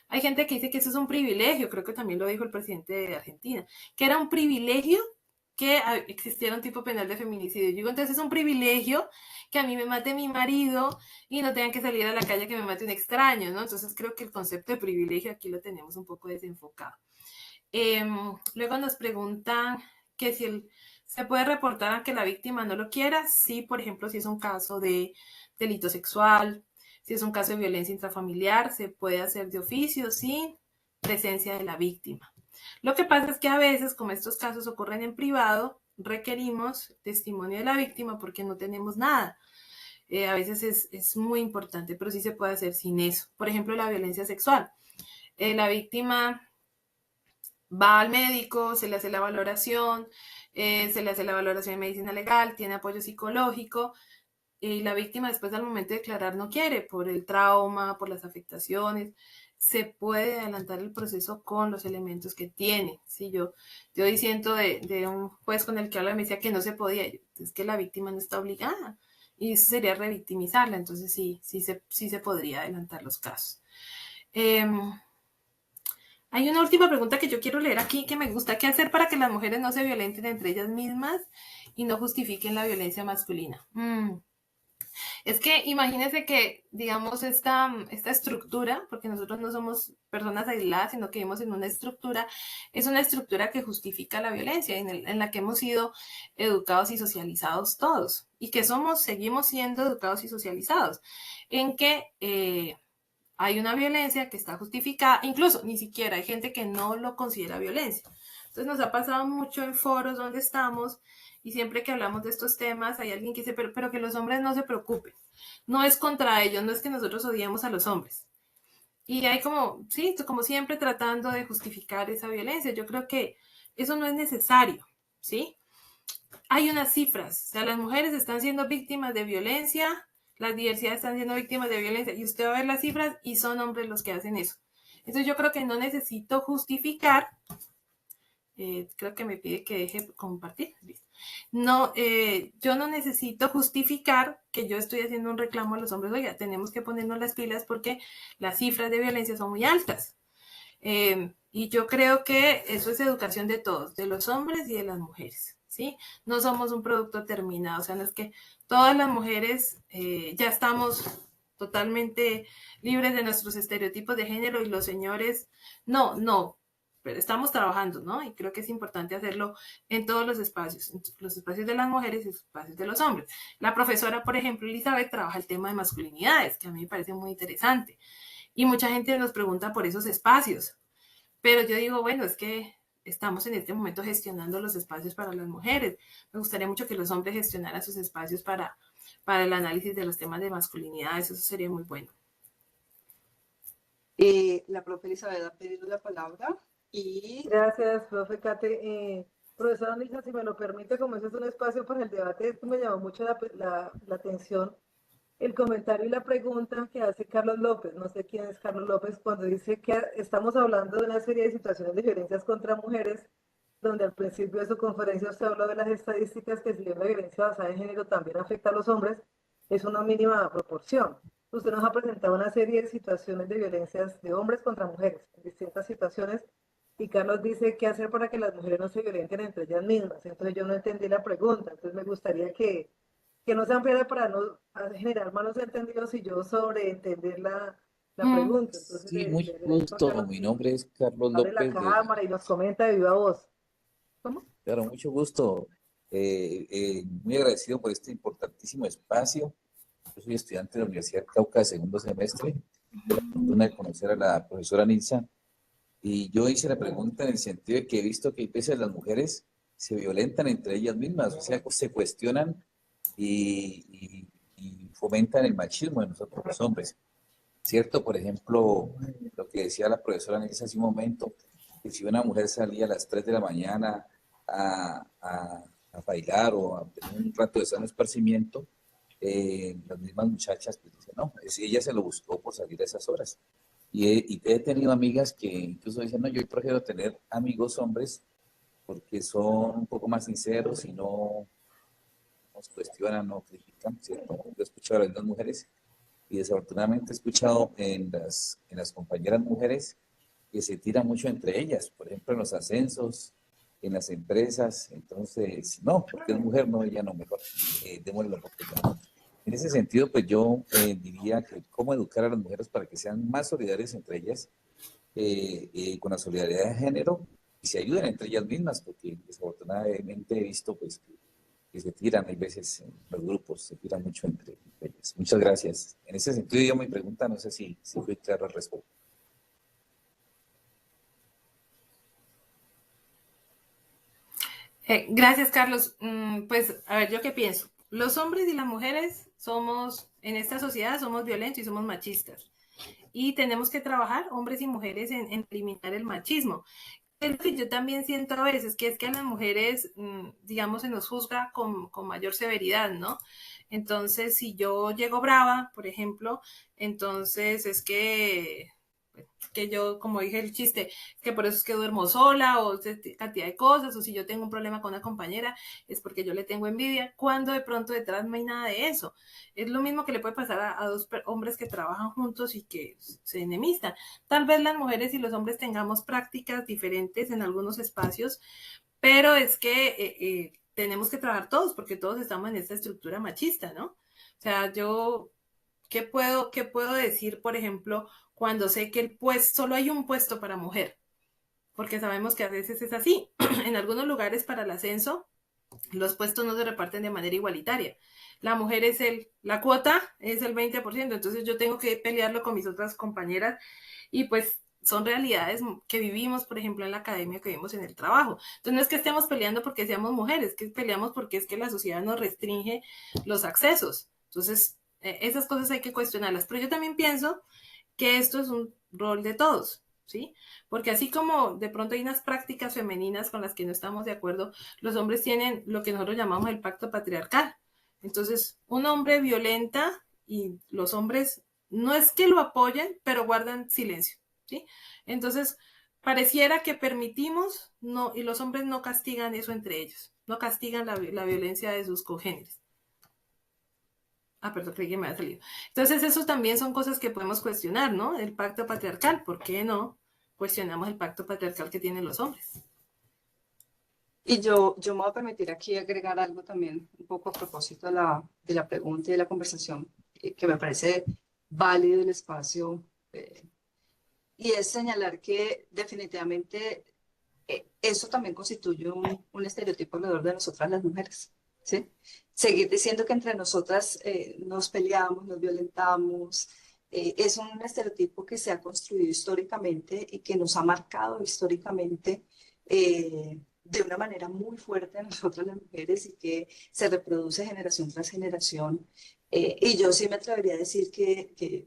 [SPEAKER 2] Hay gente que dice que eso es un privilegio, creo que también lo dijo el presidente de Argentina, que era un privilegio que existiera un tipo penal de feminicidio. Yo digo, entonces es un privilegio que a mí me mate mi marido y no tengan que salir a la calle que me mate un extraño, ¿no? Entonces creo que el concepto de privilegio aquí lo tenemos un poco desenfocado. Luego nos preguntan que si se puede reportar a que la víctima no lo quiera. Sí, por ejemplo, si es un caso de delito sexual, si es un caso de violencia intrafamiliar, se puede hacer de oficio sin presencia de la víctima. Lo que pasa es que a veces, como estos casos ocurren en privado, requerimos testimonio de la víctima porque no tenemos nada. A veces es muy importante, pero sí se puede hacer sin eso. Por ejemplo, la violencia sexual. La víctima va al médico, se le hace la valoración, se le hace la valoración de medicina legal, tiene apoyo psicológico, y la víctima después al momento de declarar no quiere, por el trauma, por las afectaciones. Se puede adelantar el proceso con los elementos que tiene. ¿Sí? Yo diciendo de un juez con el que habla me decía que no se podía, es que la víctima no está obligada, y eso sería revictimizarla, entonces sí se podría adelantar los casos. Hay una última pregunta que yo quiero leer aquí que me gusta. ¿Qué hacer para que las mujeres no se violenten entre ellas mismas y no justifiquen la violencia masculina? Es que imagínense que, digamos, esta estructura, porque nosotros no somos personas aisladas, sino que vivimos en una estructura, es una estructura que justifica la violencia, en la que hemos sido educados y socializados todos, y que seguimos siendo educados y socializados, en que hay una violencia que está justificada, incluso ni siquiera hay gente que no lo considera violencia. Entonces nos ha pasado mucho en foros donde estamos y siempre que hablamos de estos temas hay alguien que dice, pero que los hombres no se preocupen. No es contra ellos, no es que nosotros odiemos a los hombres. Y hay como, sí, como siempre tratando de justificar esa violencia. Yo creo que eso no es necesario, ¿sí? Hay unas cifras, o sea, las mujeres están siendo víctimas de violencia, las diversidades están siendo víctimas de violencia, y usted va a ver las cifras y son hombres los que hacen eso. Entonces yo creo que no necesito justificar, creo que me pide que deje compartir, no, yo no necesito justificar que yo estoy haciendo un reclamo a los hombres, oiga, tenemos que ponernos las pilas porque las cifras de violencia son muy altas. Y yo creo que eso es educación de todos, de los hombres y de las mujeres, ¿sí? No somos un producto terminado, o sea, no es que todas las mujeres ya estamos totalmente libres de nuestros estereotipos de género y los señores, no, pero estamos trabajando, ¿no? Y creo que es importante hacerlo en todos los espacios de las mujeres y los espacios de los hombres. La profesora, por ejemplo, Elizabeth, trabaja el tema de masculinidades, que a mí me parece muy interesante. Y mucha gente nos pregunta por esos espacios. Pero yo digo, bueno, es que estamos en este momento gestionando los espacios para las mujeres. Me gustaría mucho que los hombres gestionaran sus espacios para el análisis de los temas de masculinidad. Eso sería muy bueno.
[SPEAKER 1] La profe Elizabeth ha pedido la palabra y...
[SPEAKER 3] Gracias, profe Kate. Profesora Nilsa, si me lo permite, como ese es un espacio para el debate, esto me llamó mucho la atención el comentario y la pregunta que hace Carlos López, no sé quién es Carlos López, cuando dice que estamos hablando de una serie de situaciones de violencias contra mujeres, donde al principio de su conferencia usted habló de las estadísticas que si bien la violencia basada en género también afecta a los hombres, es una mínima proporción. Usted nos ha presentado una serie de situaciones de violencias de hombres contra mujeres, en distintas situaciones, y Carlos dice qué hacer para que las mujeres no se violenten entre ellas mismas. Entonces yo no entendí la pregunta, entonces me gustaría que no se ampliara para no generar malos entendidos y yo sobreentender la pregunta. Entonces
[SPEAKER 4] Sí, mucho
[SPEAKER 3] le dejo a
[SPEAKER 4] gusto.
[SPEAKER 3] Carlos
[SPEAKER 4] Mi
[SPEAKER 3] que
[SPEAKER 4] nombre es Carlos
[SPEAKER 3] abre la
[SPEAKER 4] López de...
[SPEAKER 3] cámara y nos comenta de viva voz. ¿Cómo?
[SPEAKER 4] Claro, mucho gusto. Muy agradecido por este importantísimo espacio. Yo soy estudiante de la Universidad Cauca de segundo semestre. Tuve la fortuna de conocer a la profesora Nilsa y yo hice la pregunta en el sentido de que he visto que a veces las mujeres se violentan entre ellas mismas, o sea, se cuestionan y fomentan el machismo de nosotros los hombres. ¿Cierto? Por ejemplo, lo que decía la profesora Nilsa hace un momento, que si una mujer salía a las 3 de la mañana a bailar o a tener un rato de sano esparcimiento, las mismas muchachas pues dicen, no, ella se lo buscó por salir a esas horas. Y he tenido amigas que incluso dicen, no, yo prefiero tener amigos hombres porque son un poco más sinceros y no nos cuestionan, no critican, ¿cierto? Yo he escuchado a las mismas mujeres y desafortunadamente he escuchado en las compañeras mujeres que se tiran mucho entre ellas, por ejemplo, en los ascensos, en las empresas. Entonces, no, porque es mujer, no, ella no, mejor démosle la oportunidad. En ese sentido, pues yo diría que cómo educar a las mujeres para que sean más solidarias entre ellas, con la solidaridad de género, y se ayuden entre ellas mismas, porque desafortunadamente he visto pues que se tiran, hay veces en los grupos, se tiran mucho entre ellas. Muchas gracias. En ese sentido, yo mi pregunta, no sé si fui claro al respecto.
[SPEAKER 2] Gracias, Carlos. Pues, a ver, ¿yo qué pienso? Los hombres y las mujeres somos, en esta sociedad, somos violentos y somos machistas. Y tenemos que trabajar, hombres y mujeres, en eliminar el machismo. Es que yo también siento a veces que es que a las mujeres, digamos, se nos juzga con mayor severidad, ¿no? Entonces, si yo llego brava, por ejemplo, entonces es que yo, como dije el chiste, que por eso es que duermo sola o cantidad de cosas, o si yo tengo un problema con una compañera, es porque yo le tengo envidia, cuando de pronto detrás no hay nada de eso. Es lo mismo que le puede pasar a dos hombres que trabajan juntos y que se enemistan. Tal vez las mujeres y los hombres tengamos prácticas diferentes en algunos espacios, pero es que tenemos que trabajar todos, porque todos estamos en esta estructura machista, ¿no? O sea, yo qué puedo decir, por ejemplo, cuando sé que el puesto, solo hay un puesto para mujer? Porque sabemos que a veces es así. En algunos lugares para el ascenso, los puestos no se reparten de manera igualitaria. La mujer es la cuota es el 20%, entonces yo tengo que pelearlo con mis otras compañeras y pues son realidades que vivimos, por ejemplo, en la academia, que vivimos en el trabajo. Entonces no es que estemos peleando porque seamos mujeres, que peleamos porque es que la sociedad nos restringe los accesos. Entonces, esas cosas hay que cuestionarlas. Pero yo también pienso que esto es un rol de todos, ¿sí? Porque así como de pronto hay unas prácticas femeninas con las que no estamos de acuerdo, los hombres tienen lo que nosotros llamamos el pacto patriarcal. Entonces, un hombre violenta y los hombres no es que lo apoyen, pero guardan silencio, ¿sí? Entonces, pareciera que permitimos, no, y los hombres no castigan eso entre ellos, no castigan la violencia de sus congéneres. Ah, perdón, creí que me había salido. Entonces, eso también son cosas que podemos cuestionar, ¿no? El pacto patriarcal. ¿Por qué no cuestionamos el pacto patriarcal que tienen los hombres?
[SPEAKER 1] Y yo me voy a permitir aquí agregar algo también, un poco a propósito de la pregunta y de la conversación, que me parece válido el espacio, y es señalar que definitivamente eso también constituye un estereotipo alrededor de nosotras las mujeres, ¿sí? Seguir diciendo que entre nosotras nos peleamos, nos violentamos, es un estereotipo que se ha construido históricamente y que nos ha marcado históricamente de una manera muy fuerte a nosotras las mujeres y que se reproduce generación tras generación. Y yo sí me atrevería a decir que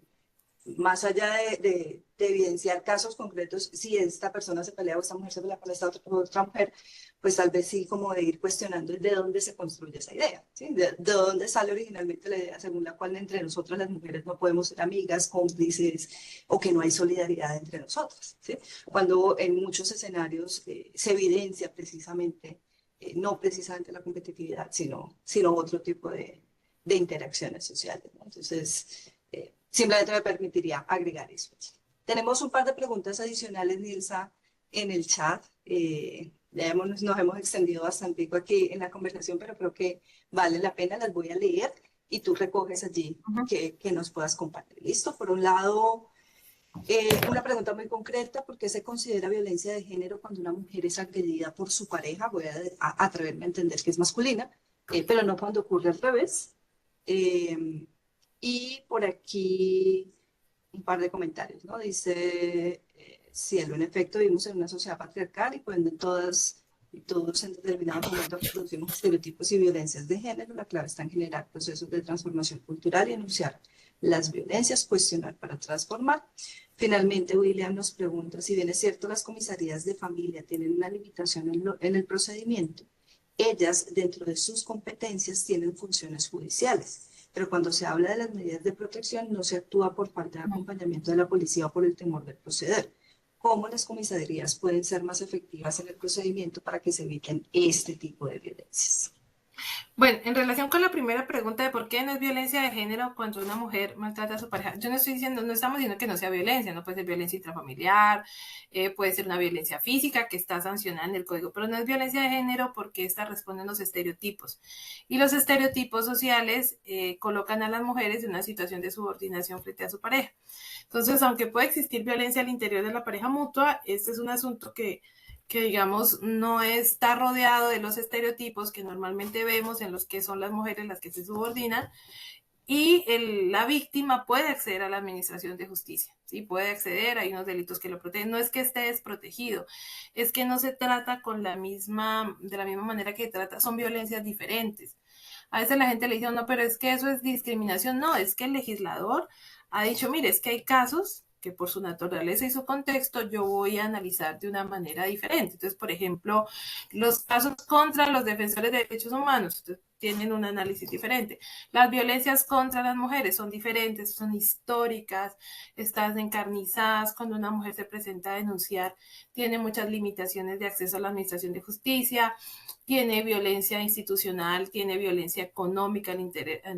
[SPEAKER 1] más allá de evidenciar casos concretos, si esta persona se pelea o esta mujer se pelea con esta otra mujer, pues tal vez sí como de ir cuestionando de dónde se construye esa idea, ¿sí? De dónde sale originalmente la idea según la cual entre nosotras las mujeres no podemos ser amigas, cómplices o que no hay solidaridad entre nosotras, ¿sí? Cuando en muchos escenarios se evidencia precisamente, no precisamente la competitividad, sino otro tipo de interacciones sociales, ¿no? Entonces, simplemente me permitiría agregar eso. Tenemos un par de preguntas adicionales, Nilsa, en el chat. Nos hemos extendido bastante aquí en la conversación, pero creo que vale la pena, las voy a leer y tú recoges allí que nos puedas compartir. ¿Listo? Por un lado, una pregunta muy concreta: ¿por qué se considera violencia de género cuando una mujer es agredida por su pareja? Voy a atreverme a entender que es masculina, pero no cuando ocurre al revés. Y por aquí un par de comentarios, ¿no? Dice, Cielo, en efecto vivimos en una sociedad patriarcal y por ende todas y todos en determinado momento producimos estereotipos y violencias de género. La clave está en generar procesos de transformación cultural y enunciar las violencias, cuestionar para transformar. Finalmente, William nos pregunta: si bien es cierto las comisarías de familia tienen una limitación en el procedimiento, ellas, dentro de sus competencias, tienen funciones judiciales. pero cuando se habla de las medidas de protección no se actúa por falta de acompañamiento de la policía o por el temor del proceder. ¿Cómo las comisarías pueden ser más efectivas en el procedimiento para que se eviten este tipo de violencias?
[SPEAKER 2] Bueno, en relación con la primera pregunta de por qué no es violencia de género cuando una mujer maltrata a su pareja, yo no estoy diciendo, no estamos diciendo que no sea violencia, no puede ser violencia intrafamiliar, puede ser una violencia física que está sancionada en el código, pero no es violencia de género porque esta responde a los estereotipos. Y los estereotipos sociales colocan a las mujeres en una situación de subordinación frente a su pareja. Entonces, aunque puede existir violencia al interior de la pareja mutua, este es un asunto que digamos no está rodeado de los estereotipos que normalmente vemos en los que son las mujeres las que se subordinan y la víctima puede acceder a la administración de justicia, ¿sí? Puede acceder, hay unos delitos que lo protegen, no es que esté desprotegido, es que no se trata de la misma manera que trata, son violencias diferentes. A veces la gente le dice, no, pero es que eso es discriminación, no, es que el legislador ha dicho, mire, es que hay casos que por su naturaleza y su contexto yo voy a analizar de una manera diferente. Entonces, por ejemplo, los casos contra los defensores de derechos humanos tienen un análisis diferente. Las violencias contra las mujeres son diferentes, son históricas, están encarnizadas. Cuando una mujer se presenta a denunciar, tiene muchas limitaciones de acceso a la administración de justicia, tiene violencia institucional, tiene violencia económica al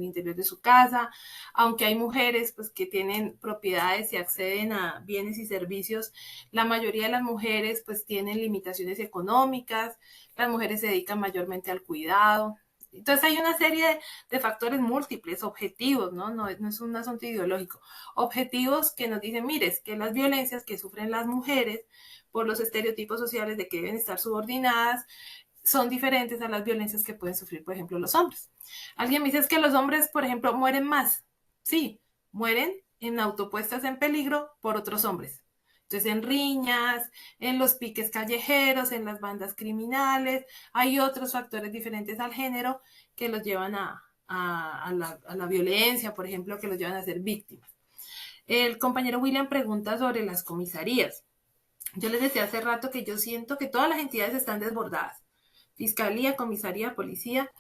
[SPEAKER 2] interior de su casa, aunque hay mujeres pues, que tienen propiedades y acceden a bienes y servicios, la mayoría de las mujeres pues tienen limitaciones económicas, las mujeres se dedican mayormente al cuidado. Entonces hay una serie de factores múltiples, objetivos, no es un asunto ideológico, objetivos que nos dicen, mire, es que las violencias que sufren las mujeres por los estereotipos sociales de que deben estar subordinadas, son diferentes a las violencias que pueden sufrir, por ejemplo, los hombres. Alguien me dice, es que los hombres, por ejemplo, mueren más. Sí, mueren en autopuestas en peligro por otros hombres. Entonces, en riñas, en los piques callejeros, en las bandas criminales, hay otros factores diferentes al género que los llevan a la violencia, por ejemplo, que los llevan a ser víctimas. El compañero William pregunta sobre las comisarías. Yo les decía hace rato que yo siento que todas las entidades están desbordadas. Fiscalía, comisaría, policía,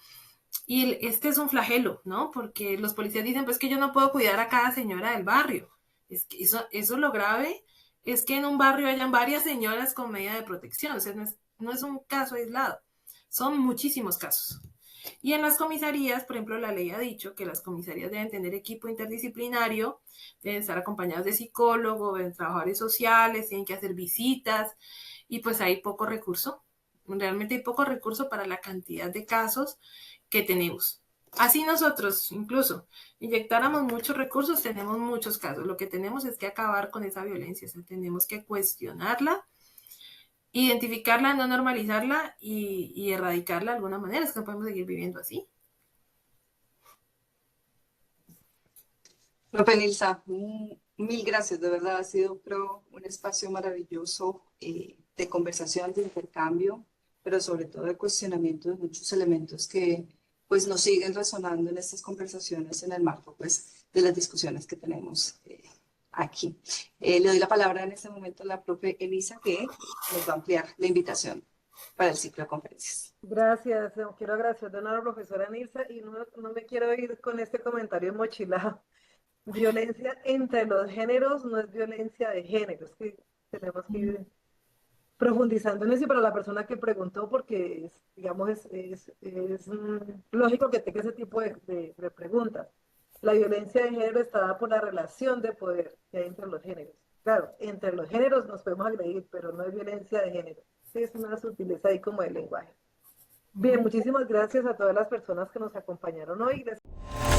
[SPEAKER 2] y este es un flagelo, ¿no? Porque los policías dicen, pues que yo no puedo cuidar a cada señora del barrio. Es que eso lo grave es que en un barrio hayan varias señoras con medida de protección, o sea, no es un caso aislado, son muchísimos casos. Y en las comisarías, por ejemplo, la ley ha dicho que las comisarías deben tener equipo interdisciplinario, deben estar acompañados de psicólogos, de trabajadores sociales, tienen que hacer visitas, y pues hay poco recurso. Realmente hay poco recurso para la cantidad de casos que tenemos. Así nosotros, incluso, inyectáramos muchos recursos, tenemos muchos casos. Lo que tenemos es que acabar con esa violencia, o sea, tenemos que cuestionarla, identificarla, no normalizarla y erradicarla de alguna manera. Es que no podemos seguir viviendo así.
[SPEAKER 1] Profe Nilsa, mil gracias, de verdad ha sido, creo, un espacio maravilloso de conversación, de intercambio, pero sobre todo de cuestionamiento de muchos elementos que pues nos siguen resonando en estas conversaciones en el marco pues de las discusiones que tenemos aquí. Le doy la palabra en este momento a la profe Elisa que nos va a ampliar la invitación para el ciclo de conferencias.
[SPEAKER 3] Gracias, quiero agradecer de nuevo a la profesora Nilsa y no me quiero ir con este comentario mochilado. Violencia entre los géneros no es violencia de género, es que tenemos que ir profundizando en eso y para la persona que preguntó, porque es lógico que tenga ese tipo de preguntas. La violencia de género está dada por la relación de poder que hay entre los géneros. Claro, entre los géneros nos podemos agredir, pero no es violencia de género. Es una sutileza ahí como el lenguaje. Bien, muchísimas gracias a todas las personas que nos acompañaron hoy. Gracias.